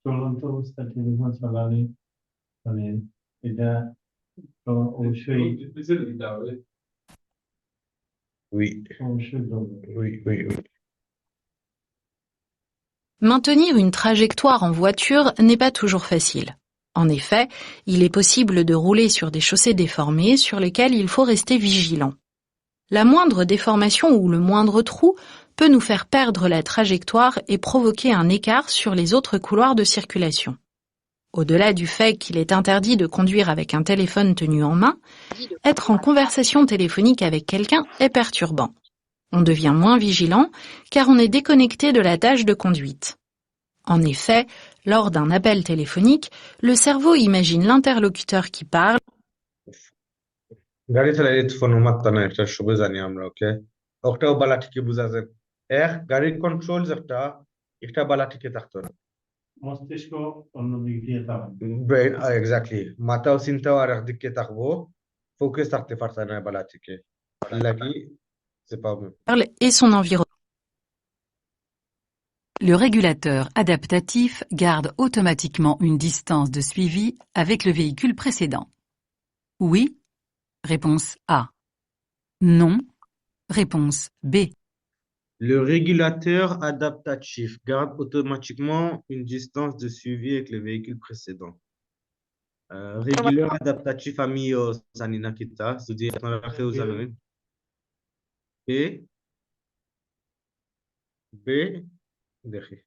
চলন্ত অবস্থা টেলিফোন চালালে মানে এটা তো অবশ্যই oui অবশ্যই oui oui oui Maintenir une trajectoire en voiture n'est pas toujours facile. En effet, il est possible de rouler sur des chaussées déformées sur lesquelles il faut rester vigilant. La moindre déformation ou le moindre trou peut nous faire perdre la trajectoire et provoquer un écart sur les autres couloirs de circulation. Au-delà du fait qu'il est interdit de conduire avec un téléphone tenu en main, être en conversation téléphonique avec quelqu'un est perturbant. On devient moins vigilant car on est déconnecté de la tâche de conduite. En effet, lors d'un appel téléphonique, le cerveau imagine l'interlocuteur qui parle গাড়ি চালাইলে ফোন মারতা না একটা সবে জানি আমরা ওকে ওটাও বালা ঠিকই বুঝা যায় গাড়ির কন্ট্রোল একটা একটা বালা ঠিকই থাকতো না মস্তিষ্ক অন্যদিক দিয়ে তাকাবে ব্রেন এক্স্যাক্টলি মাথাও চিন্তাও আর একদিকে থাকবো ফোকাস থাকতে পারতা না বালা ঠিকই লাগি c'est pas bon et son environnement. Le régulateur adaptatif garde automatiquement une distance de suivi avec le véhicule précédent. Oui, réponse A. Non, réponse B. Le régulateur adaptatif garde automatiquement une distance de suivi avec le véhicule précédent. Régulateur adaptatif amiyo zanina kita sudi আপনারা কেউ জানেন B দেখি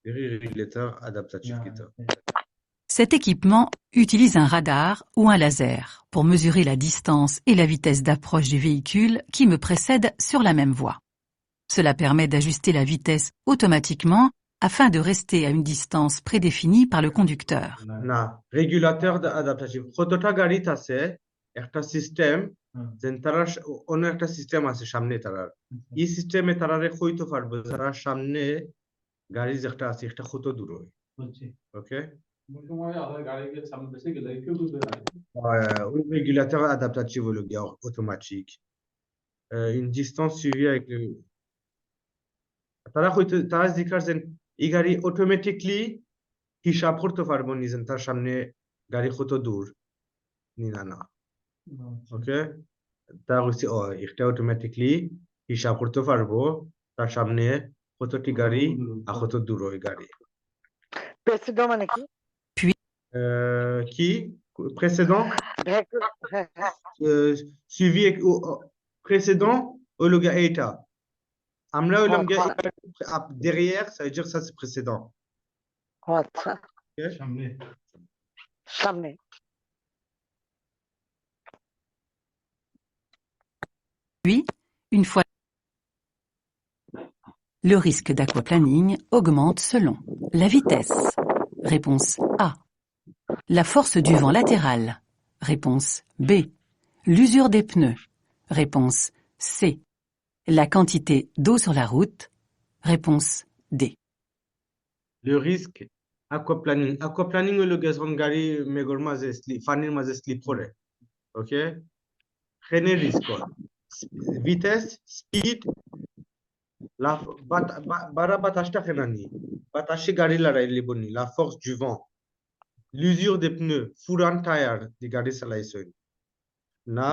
régulateur adaptatif kita Cet équipement utilise un radar ou un laser pour mesurer la distance et la vitesse d'approche du véhicule qui me précède sur la même voie. Cela permet d'ajuster la vitesse automatiquement afin de rester à une distance prédéfinie par le conducteur. না রেগুলেটর অ্যাডাপ্টাটিভ কতটা গাড়িতে আছে একটা সিস্টেম যেন তারা অন্য একটা সিস্টেম আছে সামনে তারার এই সিস্টেমে তারারে কইতে পারবে তারা সামনে গাড়ি যেটা আছে একটা কত দূর হয় ওকে un régulateur adaptatif automatique une distance suivie avec le তারা জিজ্ঞাসা করেন এই গাড়ি অটোমেটিকলি হিসাব করতে পারবো নিজের তার সামনে গাড়ি কত দূর না ওকে তা হচ্ছে একটা অটোমেটিকলি হিসাব করতে পারবো তার সামনে কতটি গাড়ি আর কত দূর ওই গাড়ি প্রেসিডেন্ট মানে কি précédent suivi précédent au le gars état আমরা হইলাম derrière ça veut dire ça c'est précédent আচ্ছা সামনে সামনে Puis, une fois le risque d'aquaplaning augmente selon la vitesse. Réponse A. La force du vent latéral. Réponse B. L'usure des pneus. Réponse C. La quantité d'eau sur la route. Réponse D. Le risque aquaplaning. Aquaplaning হলো গেছন গাড়ি মেঘর মাঝে পানির মাঝে স্লিপ করে ওকে এখানে risk vitesse speed la bara batasটা কেনানি বাতাসে গাড়ি লড়াই লিবনি la force du vent l'usure des pneus, ফুরান টায়ার দি গাড়ি চালাইছই না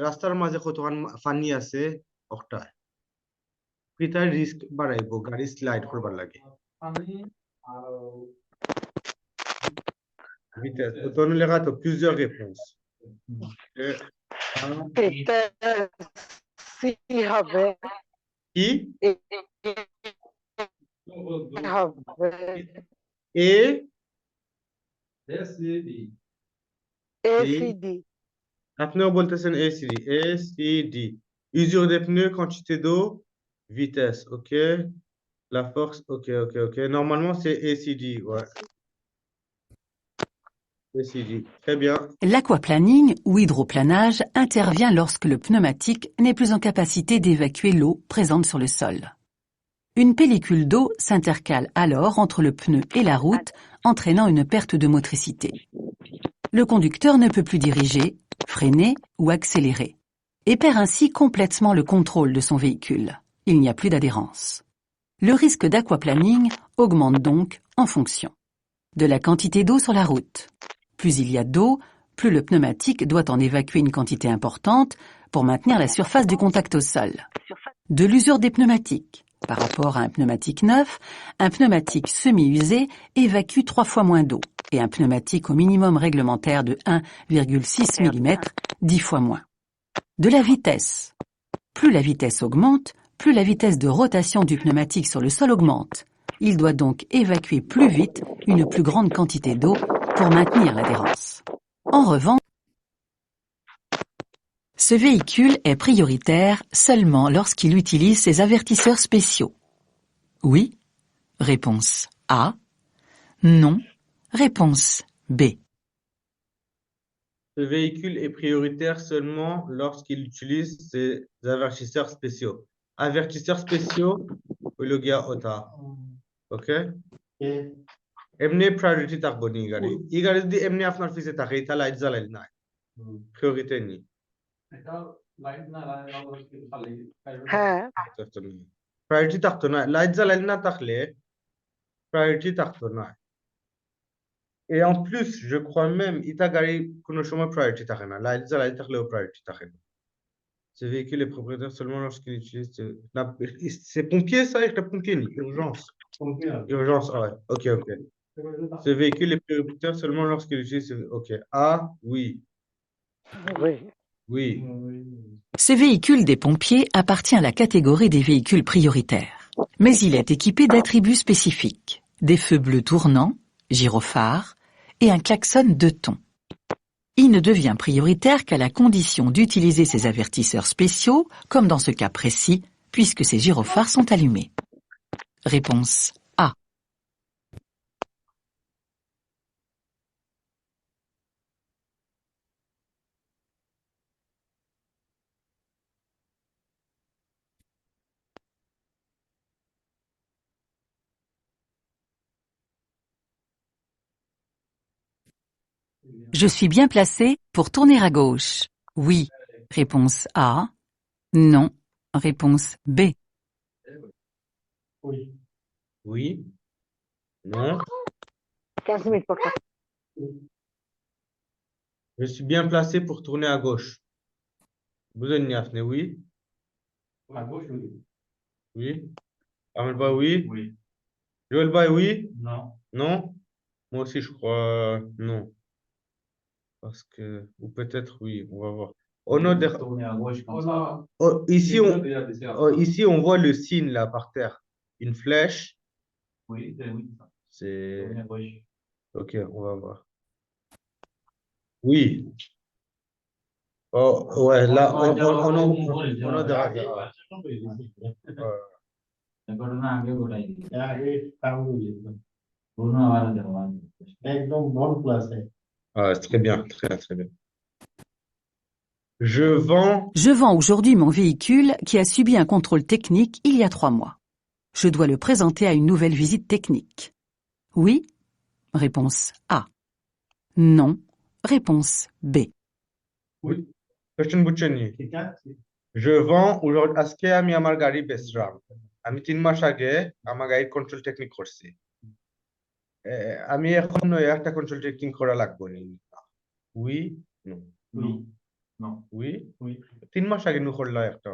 রাস্তার মাঝে কতখান ফানি আছে ওটা কিতা রিস্ক বাড়াইবো গাড়ি স্লাইড করবার লাগে vitesse donne les rats plusieurs réponses এটা সি হবে qui হবে et ACD আপনিও বলতেছেন ACD ACD usure des pneus quantité d'eau vitesse ok la force ok normalement c'est ACD ouais ACD très bien L'aquaplaning ou hydroplanage intervient lorsque le pneumatique n'est plus en capacité d'évacuer l'eau présente sur le sol. Une pellicule d'eau s'intercale alors entre le pneu et la route, entraînant une perte de motricité. Le conducteur ne peut plus diriger, freiner ou accélérer, et perd ainsi complètement le contrôle de son véhicule. Il n'y a plus d'adhérence. Le risque d'aquaplaning augmente donc en fonction de la quantité d'eau sur la route. Plus il y a d'eau, plus le pneumatique doit en évacuer une quantité importante pour maintenir la surface du contact au sol. De l'usure des pneumatiques. Par rapport à un pneumatique neuf, un pneumatique semi-usé évacue 3 fois moins d'eau et un pneumatique au minimum réglementaire de 1,6 mm 10 fois moins. De la vitesse. Plus la vitesse augmente, plus la vitesse de rotation du pneumatique sur le sol augmente. Il doit donc évacuer plus vite une plus grande quantité d'eau pour maintenir l'adhérence. En revanche, ce véhicule est prioritaire seulement lorsqu'il utilise ses avertisseurs spéciaux. Oui, réponse A. Non, réponse B. Ce véhicule est prioritaire seulement lorsqu'il utilise ses avertisseurs spéciaux. Avertisseurs spéciaux, le gars ota. Ok? এমনি প্রায়োরিটি থাকবো নি গাড়ি এই গাড়ি যদি এমনি আপনার পিছে থাকে এটা লাইট জ্বালাইল না প্রায়োরিটি নি হ্যাঁ প্রায়োরিটি থাকতো না লাইট জ্বালাইল না থাকলে প্রায়োরিটি থাকতো না et en plus je crois même এটা গাড়ি কোনো সময় প্রায়োরিটি থাকে না লাইট জ্বালাই থাকলেও প্রায়োরিটি থাকে না ce véhicule est propriétaire seulement lorsqu'il utilise c'est pompier ça একটা pompier ni urgence ah ouais ok ce véhicule est prioritaire seulement lorsqu'il utilise ok ah oui oui Ce véhicule des pompiers appartient à la catégorie des véhicules prioritaires. Mais il est équipé d'attributs spécifiques. Des feux bleus tournants, gyrophares et un klaxon 2 tons. Il ne devient prioritaire qu'à la condition d'utiliser ces avertisseurs spéciaux, comme dans ce cas précis, puisque ces gyrophares sont allumés. Réponse A. Je suis bien placé pour tourner à gauche. Oui, réponse A. Non, réponse B. Oui. Non. 15 minutes pour ça. Je suis bien placé pour tourner à gauche. Vous êtes Niafne, oui. À gauche, oui. Oui. Ahmed Ba, oui. Oui. Joël Ba, oui. Non. Non. Moi aussi, je crois non. Parce que, ou peut-être oui, on va voir. Tourner à gauche comme ça. Oh, ici, on voit le signe là par terre. Une flèche. Oui, oui. C'est. Tourner à gauche. Ok, on va voir. Oui. Oh, ouais, là, on a des Ah, c'est très bien, très bien. Je vends aujourd'hui mon véhicule qui a subi un contrôle technique il y a 3 mois. Je dois le présenter à une nouvelle visite technique. Oui? Réponse A. Non. Réponse B. Oui. Question বুঝছেননি Je vends aujourd'hui আজকে আমি আমার গাড়ি বেচলাম আমি 3 মাস আগে আমার গাড়ির কন্ট্রোল টেকনিক করছি আমি এখন একটা কন্ট্রোল টেকনিক করা লাগবে নি we know we know we we 3 মাস আগে নু করলা একটা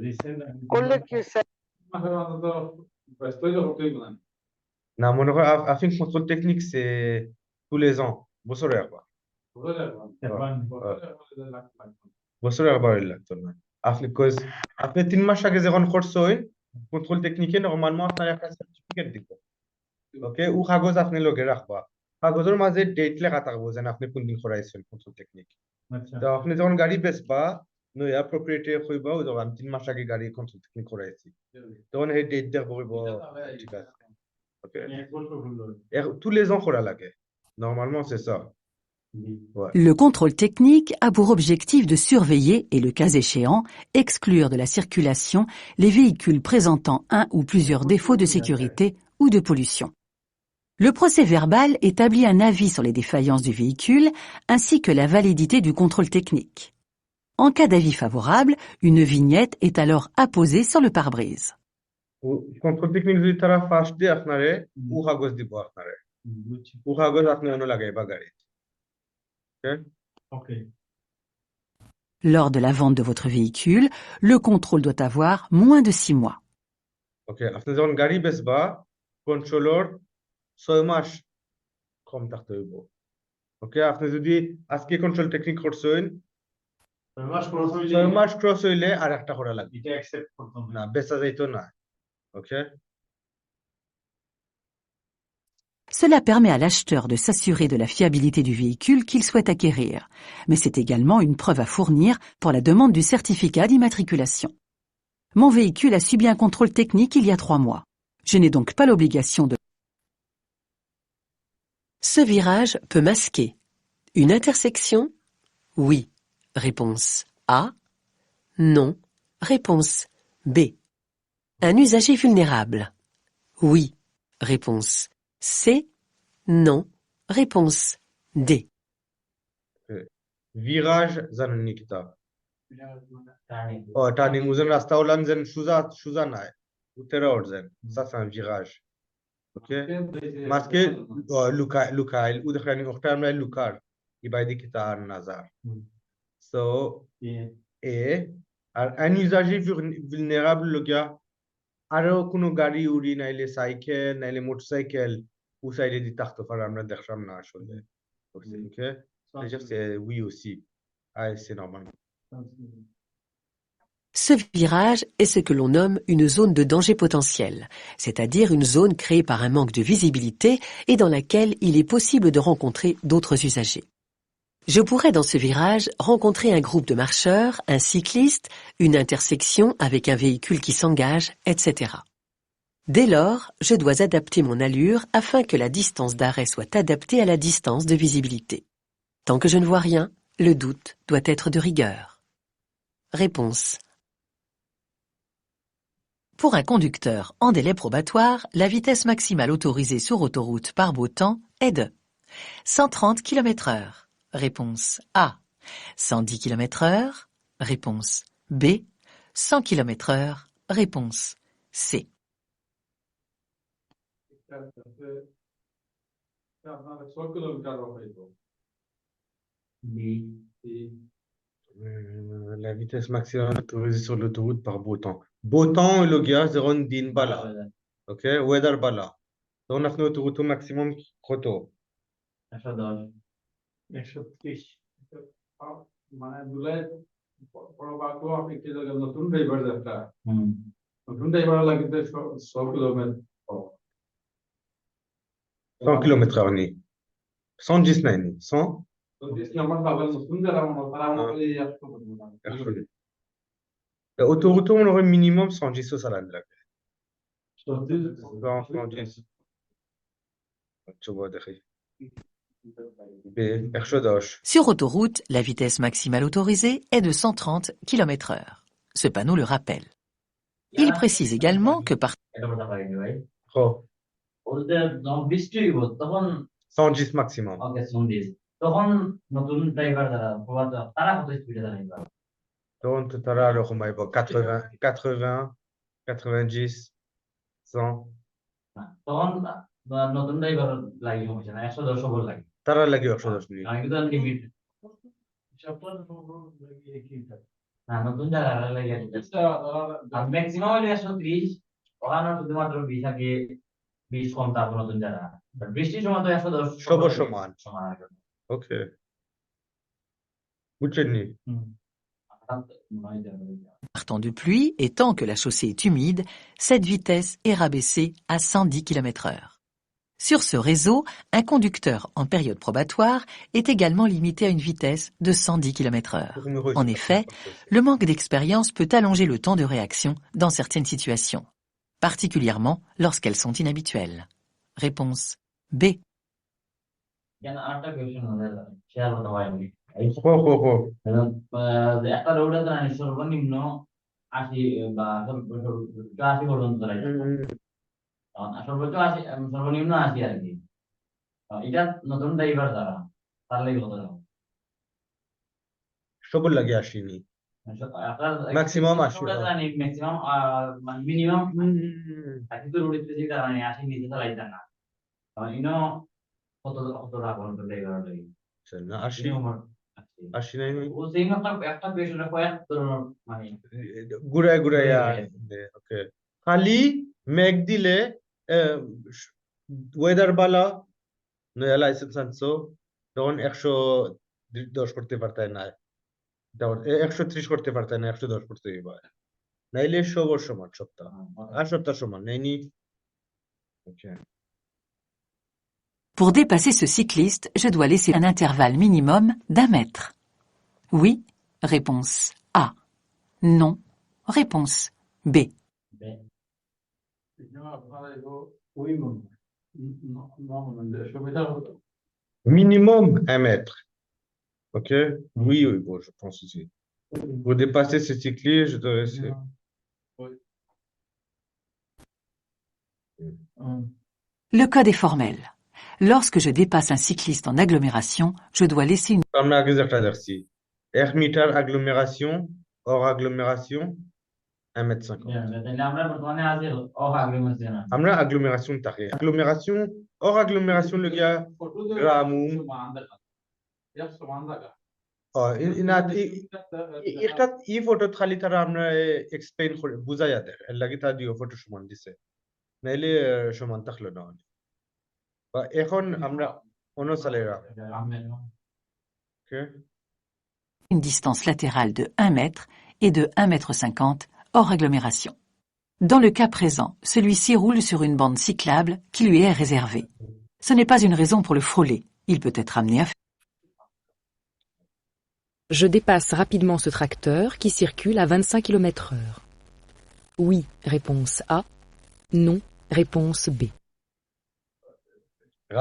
রিসেন্ট করলে কি স্যার? মাসের মধ্যে তো ব্যস্ত হইলে হতেই না না মনে হয় আফিং কন্ট্রোল টেকনিক সে tous les ans বছরে একবার বুঝলে বছরে একবার লাগতো না আপনি কজ আপনি 3 মাস আগে যখন করছেন কন্ট্রোল টেকনিকে নরমালমা আপনার একটা সার্টিফিকেট দিব ওকে ও কাগজ আপনি লগে রাখবা কাগজের মাঝে ডেট লেখা থাকবো যেন আপনি কোন দিন করাইছেন কন্ট্রোল টেকনিক আচ্ছা তো আপনি যখন গাড়ি বেচবা নয়া প্রপার্টি কইবা ও যখন 3 মাস আগে গাড়ি কন্ট্রোল টেকনিক করাইছি তখন এই ডেট দেখবো ঠিক আছে ওকে tous les ans করা লাগে normalement c'est ça. Ouais. Le contrôle technique a pour objectif de surveiller et, le cas échéant, exclure de la circulation les véhicules présentant un ou plusieurs défauts de sécurité ou de pollution. Le procès-verbal établit un avis sur les défaillances du véhicule ainsi que la validité du contrôle technique. En cas d'avis favorable, une vignette est alors apposée sur le pare-brise. Control technique যদি তারা first day আপনারে ও কাগজ দিব আপনারে ও কাগজ আপনি অন্য লাগাইবা গাড়ি ওকে ওকে Lors de la vente de votre véhicule, le contrôle doit avoir moins de 6 mois. ওকে আপনি যখন গাড়ি বেচবা কন্ট্রোলর 6 মাস কম থাকতে হইব ওকে আপনি যদি আজকে কন্ট্রোল টেকনিক করছেন 6 মাস ক্রস হইলে আর একটা করা লাগবে এটা অ্যাকসেপ্ট করতাম না বেচা যাইতো না ওকে Cela permet à l'acheteur de s'assurer de la fiabilité du véhicule qu'il souhaite acquérir, mais c'est également une preuve à fournir pour la demande du certificat d'immatriculation. Mon véhicule a subi un contrôle technique il y a 3 mois. Je n'ai donc pas l'obligation de... Ce virage peut masquer une intersection? Oui. Réponse A. Non. Réponse B. Un usager vulnérable? Oui. Réponse C. Non. Réponse D. virage জানেন নি কিতা ও টার্নিং উজেন রাস্তা ওলান যেন সুজা নাই উত্তরা ওরজেন ça c'est un virage ok মাসকে লুকাইল উদখানি ওখটা আমরা লুকার ইবাইদি কিতা নাজার so et un usager vulnérable le gars আরো কোনো গাড়ি উড়ি নাইলে সাইকেল নাইলে মোটরসাইকেল ও সাইডে দি থাকতে পারে আমরা দেখলাম না আসলে ওকে c'est oui aussi ah c'est normal. Ce virage est ce que l'on nomme une zone de danger potentiel, c'est-à-dire une zone créée par un manque de visibilité et dans laquelle il est possible de rencontrer d'autres usagers. Je pourrais dans ce virage rencontrer un groupe de marcheurs, un cycliste, une intersection avec un véhicule qui s'engage, etc. Dès lors, je dois adapter mon allure afin que la distance d'arrêt soit adaptée à la distance de visibilité. Tant que je ne vois rien, le doute doit être de rigueur. Réponse. Pour un conducteur en délai probatoire, la vitesse maximale autorisée sur autoroute par beau temps est de 130 km/h. Réponse A. 110 km/h. Réponse B. 100 km/h. Réponse C. La vitesse maximale autorisée sur l'autoroute par beau temps. Beau temps, le gars, c'est un din bala. Ok, weather bala. Donc, on a fait l'autoroute au maximum koto. 130 মানে জুলাই পরবাকো আপনি কি জায়গা নতুন ড্রাইভার যেটা নতুন ড্রাইভার লাগিতে 100 কিলোমিটার 100 km/h ni. 110 নাই ni. 100? তো 10 নাম্বার পাবেন নতুন যারা তারা আমাকে 100 Autoroute, on aurait minimum 110 au salade là. 110. Tu vois, derrière. B. Sur autoroute, la vitesse maximale autorisée est de 130 km/h. Ce panneau le rappelle. Il précise également que par... 110 maximum. Donc, tout à l'heure, on va 80, 90, 100. নতুন ড্রাইভার লাগে সমস্যা না 110 ওভার লাগে তারা লাগে 110 মিনিট কারণ কিন্তু লিমিট না নতুন জায়গা লাগে আর ম্যাক্সিমাম হলে 130 ওখানে শুধুমাত্র 20 আগে 20 কম তারপর নতুন জায়গা বৃষ্টির সময় তো 110 সবার সমান সমান ওকে বুঝছেননি Par temps de pluie et tant que la chaussée est humide, cette vitesse est rabaissée à 110 km/h. Sur ce réseau, un conducteur en période probatoire est également limité à une vitesse de 110 km/h. En effet, le manque d'expérience peut allonger le temps de réaction dans certaines situations, particulièrement lorsqu'elles sont inhabituelles. Réponse B. একটা রোডে সর্বনিম্ন 80 বা 80 পর্যন্ত সর্বোচ্চ 80 সর্বনিম্ন 80 আর কি এটা নতুন ড্রাইভার যারা তার লাগে কত দাম সবর লাগে 80 নি ম্যাক্সিমাম 80 জানি ম্যাক্সিমাম মানে মিনিমাম কিন্তু রোডে যেটা মানে 80 নিচে চালাইতা না ইনো কত কত টাকা বলতে ড্রাইভার লাগে না 80 নাই ও সেইম একটা পেশনে কয়েক ধরনের মানে ঘুরায় ঘুরায় ওকে খালি মেঘ দিলে ওয়েদার বালা নয়া লাইসেন্স আনছো তখন 110 করতে পারতে না 130 করতে পারতে না 110 করতে হইবা নাইলে সবর সমান সপ্তাহ আর সপ্তাহ সমান নাইনি ওকে Pour dépasser ce cycliste, je dois laisser un intervalle minimum d'1 mètre. Oui, réponse A. Non, réponse B. Minimum 1 mètre. Ok? Oui, oui, bon, je pense aussi. Pour dépasser ce cycliste, je dois laisser. Le code est formel. Lorsque je dépasse un cycliste en agglomération, je dois laisser une... Comme la exercice. 1 mètre agglomération, hors agglomération, 1,50 m. আমরা agglomération থাকে agglomération hors agglomération le gars গ্রামু একটা ই ফটো খালি তারা আমরা এক্সপ্লেইন করে বুঝাইয়া দেয় এর লাগি তা দিও ফটো সমান দিছে নাইলে সমান থাকলো না এখন আমরা অন্য সালেরা ওকে une distance latérale de 1 mètre et de 1,50 m hors agglomération. Dans le cas présent, celui-ci roule sur une bande cyclable qui lui est réservée. Ce n'est pas une raison pour le frôler. Il peut être amené à faire. Je dépasse rapidement ce tracteur qui circule à 25 km/h. Oui, réponse A. Non, réponse B.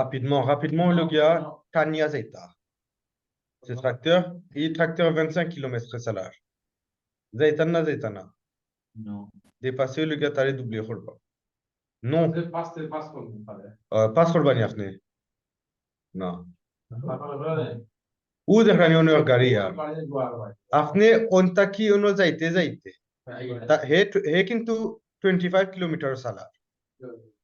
Rapidement, le gars, Tania Zeta. Ce tracteur, il est tracteur 25 km/h. Zaitana. Non. Dépasser le gars, t'allais doubler. Non. Passe Corban Yafne. Non. Où de Ranion Garia? Afne, on taki ono zaite. He kintu 25 km/h.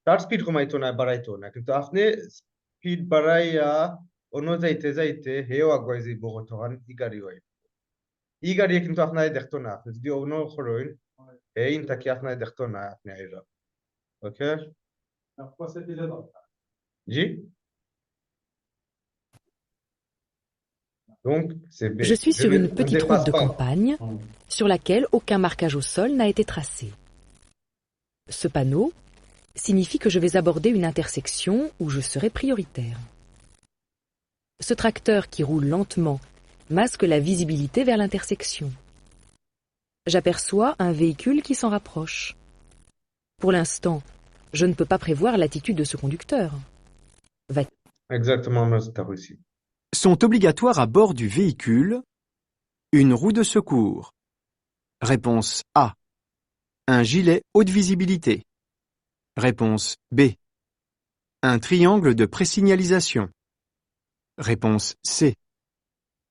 তার স্পিড কমাইতো না বাড়াইতো না কিন্তু আপনি স্পিড বাড়াইয়া অন্য যাইতে হেও আগুয়াই যাইব তখন ই গাড়ি কিন্তু আপনার দেখতো না আপনি যদি অন্য করেন এই তাকে আপনার দেখতো না আপনি আইরা ওকে জি Donc, je suis sur une petite route de campagne sur laquelle aucun marquage au sol n'a été tracé. Ce panneau signifie que je vais aborder une intersection où je serai prioritaire. Ce tracteur qui roule lentement masque la visibilité vers l'intersection. J'aperçois un véhicule qui s'en rapproche. Pour l'instant, je ne peux pas prévoir l'attitude de ce conducteur. Exactement, c'est réussi. Sont obligatoires à bord du véhicule une roue de secours. Réponse A. Un gilet haute visibilité. Réponse B. Un triangle de présignalisation. Réponse C.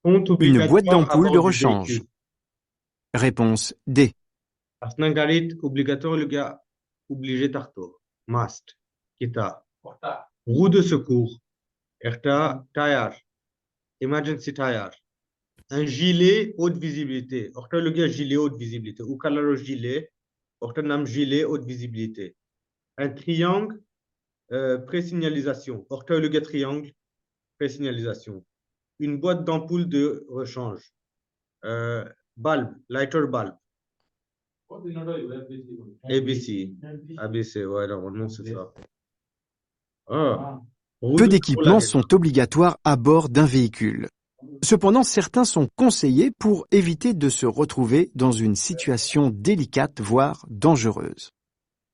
Une boîte d'ampoule de rechange. Réponse D. Asnan garit obligatoire le gars obligé tarto. Must. Kita. roue de secours, একটা tire, emergency tire, un gilet haute visibilité, একটা হলো গিয়া gilet haute visibilité, ou কালারের gilet, ওটার নাম gilet haute visibilité, un triangle présignalisation, ওটা হলো গিয়া triangle présignalisation, une boîte d'ampoule de rechange, bulb, lighter bulb, ABC, ABC, ouais, normalement c'est ça. Ah, roue Peu de secours d'équipements লাগে না। sont obligatoires à bord d'un véhicule. Cependant, certains sont conseillés pour éviter de se retrouver dans une situation délicate, voire dangereuse.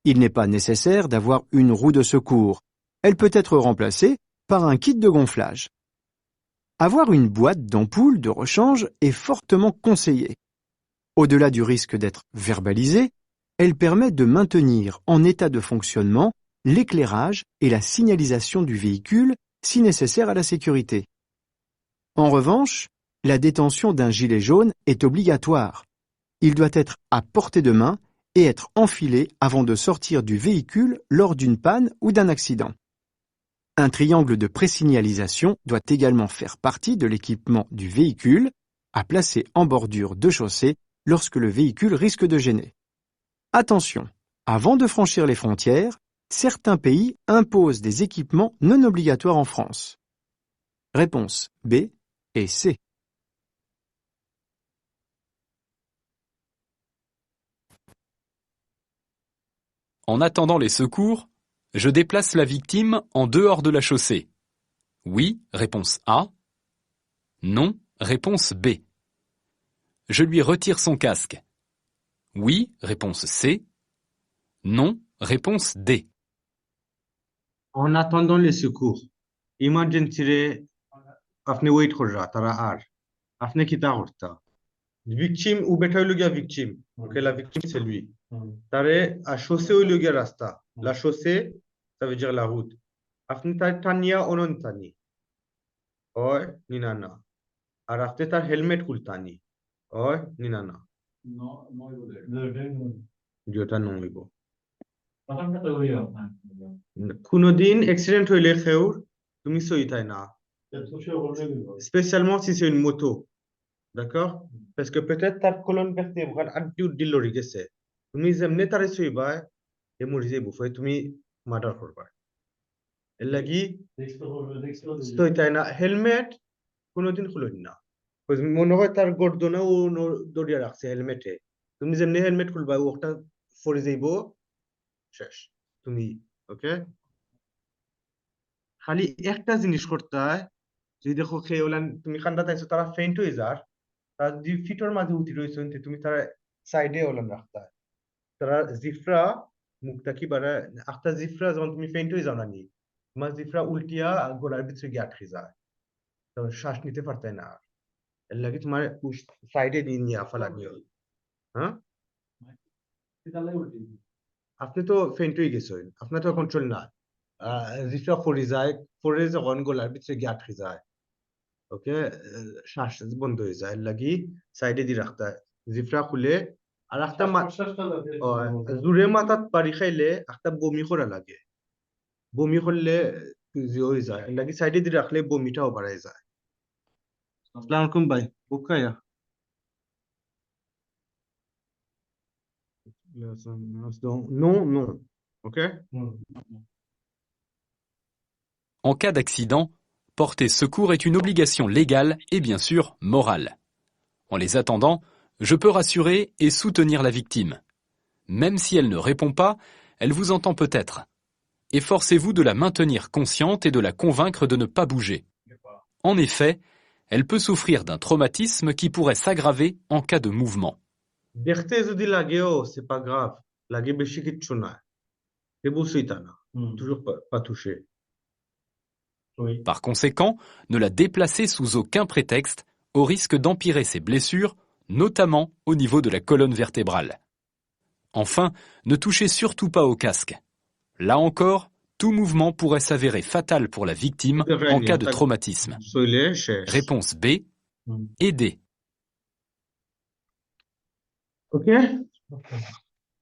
Il n'est pas nécessaire d'avoir une roue de secours. Elle peut être remplacée par un kit de gonflage. Avoir une boîte d'ampoule de rechange est fortement conseillé. Au-delà du risque d'être verbalisé, elle permet de maintenir en état de fonctionnement l'éclairage et la signalisation du véhicule si nécessaire à la sécurité. En revanche, la détention d'un gilet jaune est obligatoire. Il doit être à portée de main et être enfilé avant de sortir du véhicule lors d'une panne ou d'un accident. Un triangle de présignalisation doit également faire partie de l'équipement du véhicule à placer en bordure de chaussée lorsque le véhicule risque de gêner. Attention, avant de franchir les frontières, certains pays imposent des équipements non obligatoires en France. Réponse B et C. En attendant les secours, je déplace la victime en dehors de la chaussée. Oui, réponse A. Non, réponse B. Je lui retire son casque. Oui, réponse C. Non, réponse D. En attendant les secours, emergency রে আপনি ওয়েট করা তারা আর আপনি কি তা করতা victime ou beta হইলো গিয়া victime, ok, la victime c'est lui, তারে à chaussée হইলো গিয়া রাস্তা, la chaussée ça veut dire la route, আপনি তার টানিয়া অনন টানি হয় নিনা না, আর আপনি তার হেলমেট খুলতানি হয় নিনা না, যেটা নইব কোনদিন অ্যাক্সিডেন্ট হইলে খেউর তুমি সইতাই না, spécialement si c'est une moto, d'accord, parce que peut-être ta colonne vertébrale a dû dilori gেছে, তুমি যেমনে তারে সইবা এ মরি যাইব, ফলে তুমি মার্ডার করবা, এর লাগি সইতাই না, হেলমেট কোনদিন খুলুন না, মনে হয় তার গর্দনে ও দড়িয়া রাখছে হেলমেটে, তুমি যেমনি হেলমেট খুলবা ওটা ফরে যাইব শেষ তুমি, ওকে, খালি একটা জিনিস করতে হয়, যদি দেখো খেয়ে ওলান তুমি খান্ডা তাইছো তারা ফেইন্ট হয়ে যার, তারা যদি ফিটোর মাঝে উঠি রয়েছেন তুমি তারা সাইডে ওলান রাখতে হয়, তারা জিফরা মুখটা কি বাড়া একটা জিফরা যখন তুমি ফেইন্ট হয়ে যাও না নি, তোমার জিফরা উল্টিয়া গলার ভিতরে গিয়ে আটকে যায়, তখন শ্বাস নিতে পারতে না, এর লাগে তোমার সাইডে নিয়ে আফা লাগবে, হ্যাঁ আপনি তো ফেইন্ট হয়ে গেছেন, আপনার তো কন্ট্রোল না, জিফরা ফরে যায়, ফরে যখন গলার ভিতরে গিয়ে আটকে যায়, ওকে, শ্বাস বন্ধ হয়ে যায়, এর লাগি সাইডে দিয়ে রাখতে হয়, জিফরা খুলে, আর একটা জোরে মাথাত বাড়ি খাইলে একটা বমি করা লাগে, বমি করলে হয়ে যায়, এর লাগি সাইডে দিয়ে রাখলে বমিটাও বাড়ায় যায়। আসসালামু আলাইকুম ভাই, বুকায়া non non, ok. En cas d'accident, porter secours est une obligation légale et bien sûr morale. En les attendant, je peux rassurer et soutenir la victime. Même si elle ne répond pas, elle vous entend peut-être. Efforcez-vous de la maintenir consciente et de la convaincre de ne pas bouger. En effet, elle peut souffrir d'un traumatisme qui pourrait s'aggraver en cas de mouvement. দেখতে যদি লাগেও c'est pas grave, লাগে বেশি কিচ্ছু না, এ বুঝইতা না, toujours pas touché. Par conséquent, ne la déplacez sous aucun prétexte, au risque d'empirer ses blessures, notamment au niveau de la colonne vertébrale. Enfin, ne touchez surtout pas au casque. Là encore, tout mouvement pourrait s'avérer fatal pour la victime en cas de traumatisme. Réponse B et D. Ok.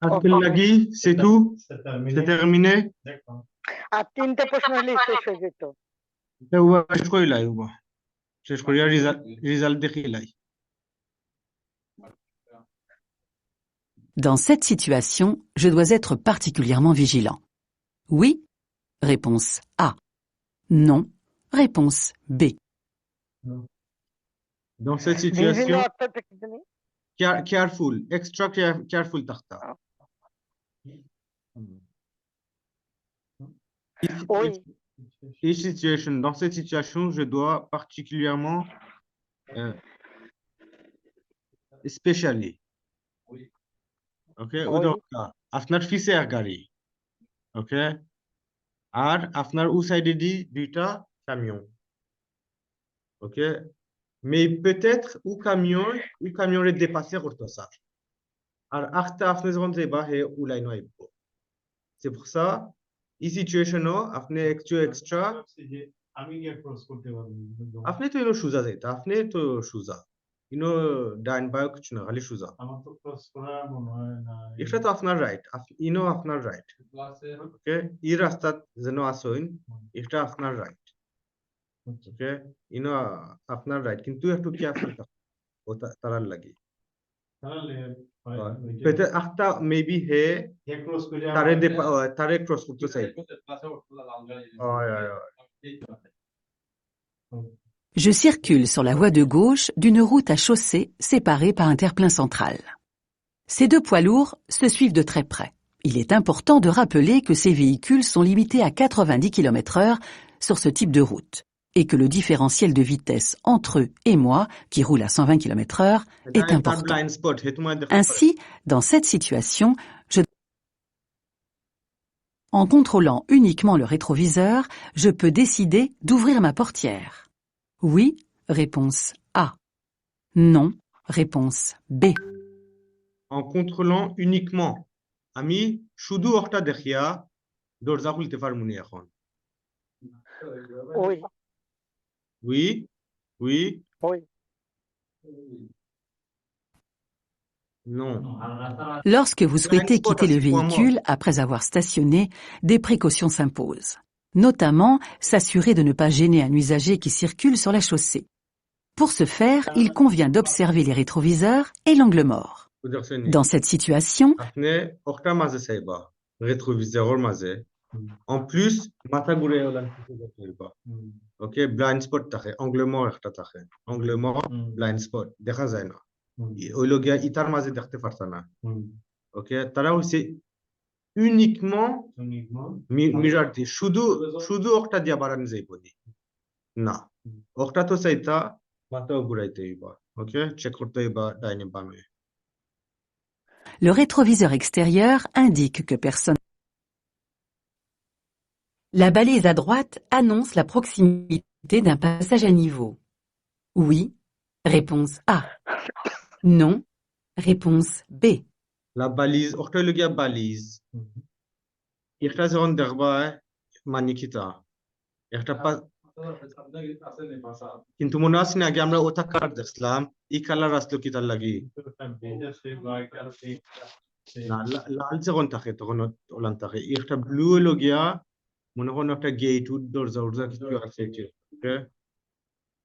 Abdelnagui, c'est tout? C'est terminé? D'accord. আর 3টে প্রশ্ন হলে শেষ হয়ে যেত। শেষ করিলাই শেষ করিয়া রেজাল্ট দেখিলাই। Dans cette situation, je dois être particulièrement vigilant. Oui, réponse A. Non, réponse B. Dans cette vigil situation, অর্থটা কি জানি? careful, extra careful থাকতা। ওই Dans cette situation, je dois particulièrement, especially, okay, আপনার ফিসের গাড়ি, okay, আর আপনার ও সাইডে দুইটা কামিয়ন, okay, mais peut-être ou camion le dépasser করতে ça, আর আখটা আপনি যখন যাইবা হে উলাই নইব। C'est pour ça এই সিচুয়েশনও আপনি একটু এক্সট্রা আমি গিয়ে ক্রস করতে পারবো। আপনি তো ইনো সুজা যাইতা, আপনি তো সুজা ইনো ডাইন বায়ো কিছু না, খালি সুজা। আমার তো ক্রস করার মনে হয় না। এটা তো আপনার রাইট, ইনো আপনার রাইট, ওকে, এই রাস্তা যেন আসইন এটা আপনার রাইট, ওকে, ইনো আপনার রাইট, কিন্তু একটু কেয়ারফুল থাকুন ও তারার লাগি। তাহলে peut-être আখটা মেবি হে ক্রস করে তারে ক্রস করতে চাই। Je circule sur la voie de gauche d'une route à chaussée séparée par un terre-plein central. Ces deux poids lourds se suivent de très près. Il est important de rappeler que ces véhicules sont limités à 90 km/h sur ce type de route et que le différentiel de vitesse entre eux et moi, qui roule à 120 km/h, est important. Ainsi, dans cette situation, en contrôlant uniquement le rétroviseur, je peux décider d'ouvrir ma portière. Oui, réponse A. Non, réponse B. En contrôlant uniquement, আমি শুধু একটা দেখিয়া দরজা খুলতে পারমুনি এখন। ওই Oui, oui, ওই non. Lorsque vous souhaitez quitter le véhicule après avoir stationné, des précautions s'imposent. Notamment, s'assurer de ne pas gêner un usager qui circule sur la chaussée. Pour ce faire, il convient d'observer les rétroviseurs et l'angle mort. Dans cette situation, আপনি একটা মাঝে চাইবা রেট্রোভিজরের মাঝে, en plus মাথা ঘুরে যাইবা, ওকে, blind spot থাকে, অ্যাঙ্গল মর একটা থাকে, অ্যাঙ্গল মর ব্লাইন্ড স্পট দেখা যায় না, ওই লগিয়া ইতার মাঝে দেখতে পারতা না, ওকে, তারা হইছে uniquement মিরর দিয়ে শুধু একটা দিয়া বাড়ানো যাইব না, একটা তো চাইতা মাথাও ঘুরাইতে হইবা, ওকে, চেক করতে হইবা ডাইনে বামে। le rétroviseur extérieur indique que personne. La balise à droite annonce la proximité d'un passage à niveau. Oui, réponse A. Non, réponse B. La balise, orta le gars balise. Irta zone derba manikita. Irta pas. কিন্তু মনে আছে না আগে আমরা ওটা কালার দেখছিলাম, এই কালার আসলো কিতার লাগি না, লাল যখন থাকে তখন ওলান থাকে, একটা ব্লু হলো গিয়া মনে হয় একটা গেট দরজা কিছু আছে, ওকে,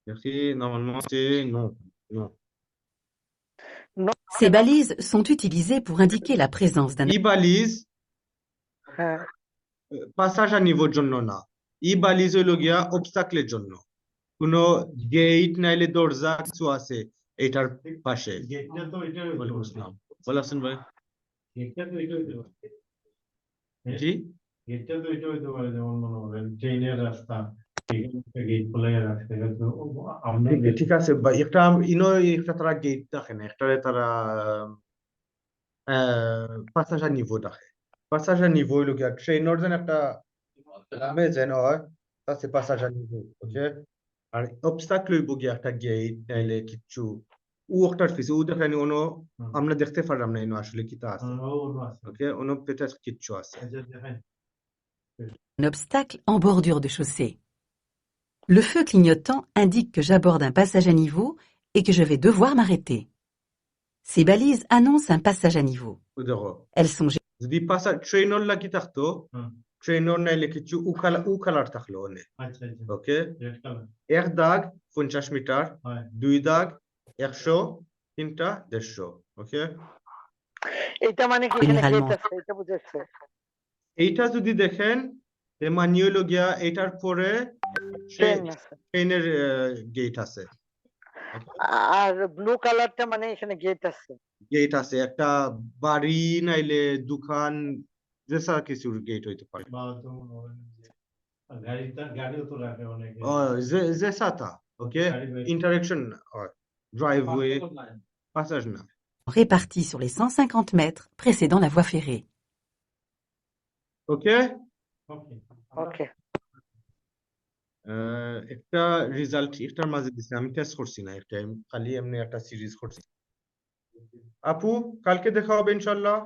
দেখি normalement c'est non. Ces balises sont utilisées pour indiquer la présence d'un. এই balise passage à niveau জন্য না, এই balise হলো গিয়া obstacle এর জন্য, কোনো গেট নাইলে দরজা কিছু আছে এটার পাশে। গেটটা তো এটা বলাছেন ভাই, গেটটা তো এটা হইতে পারে, জি গেটটা তো এটা হইতে পারে, যেমন মনে করেন ট্রেনের রাস্তা, গেট খোলা রাখতে গেছে আমরা ঠিক আছে ভাই, একটা ইনো একটা তারা গেট দেখে না, একটা তারা passage à niveau দেখে, passage à niveau হলো গিয়া ট্রেনের জন্য একটা নামে যেন হয়, তা c'est passage à niveau, ওকে, আর obstacle হইব গিয়া একটা গেট নাইলে কিছু ও একটা ফিসে ও দেখেনি ono আমরা দেখতে পারলাম না ইনো আসলে কিটা আছে, ওকে, ono peut-être কিছু আছে। Un obstacle en bordure de chaussée. Le feu clignotant indique que j'aborde un passage à niveau et que je vais devoir m'arrêter. Ces balises annoncent un passage à niveau. Elles sont. যদি passage ট্রেনের লাগি থাকতো ট্রেনের নাইলে কিছু উকালার থাকলো অনেক আচ্ছা আচ্ছা ওকে রেড কালার এক দাগ 50 মিটার হয় দুই দাগ 100 তিনটা 150 ওকে এটা মানে কি এখানে গেট Généralement. আছে এটা বুঝাচ্ছে এইটা যদি দেখেন মানে হইলো গিয়া এটার পরে ট্রেন আছে ট্রেনের গেট আছে আর ব্লু কালারটা মানে এখানে গেট আছে গেট আছে একটা বাড়ি নাইলে দোকান যেসা কিছুর গেট হইতে পারে বা তো মনে হয় যে গাড়িও তো রাখে অনেকে যেসা তা ওকে গাড়ি বাইক ইন্টারেকশন ড্রাইভওয়ে পাসাজ না Répartis sur les 150 mètres précédant la voie ferrée. ওকে ওকে ওকে একটা রেজাল্ট একটার মাঝে দিছি আমি টেস্ট করছি না একটা খালি এমনি একটা সিরিজ করছি আপু কালকে দেখা হবে ইনশাআল্লাহ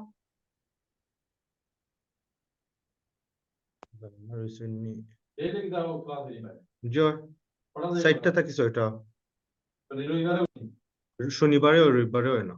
এই দিক দাও ক্লাসে ভাই জয় পড়া যায় সাইটটা থাকি ছয়টা শনিবারে ও রবিবারে হয় না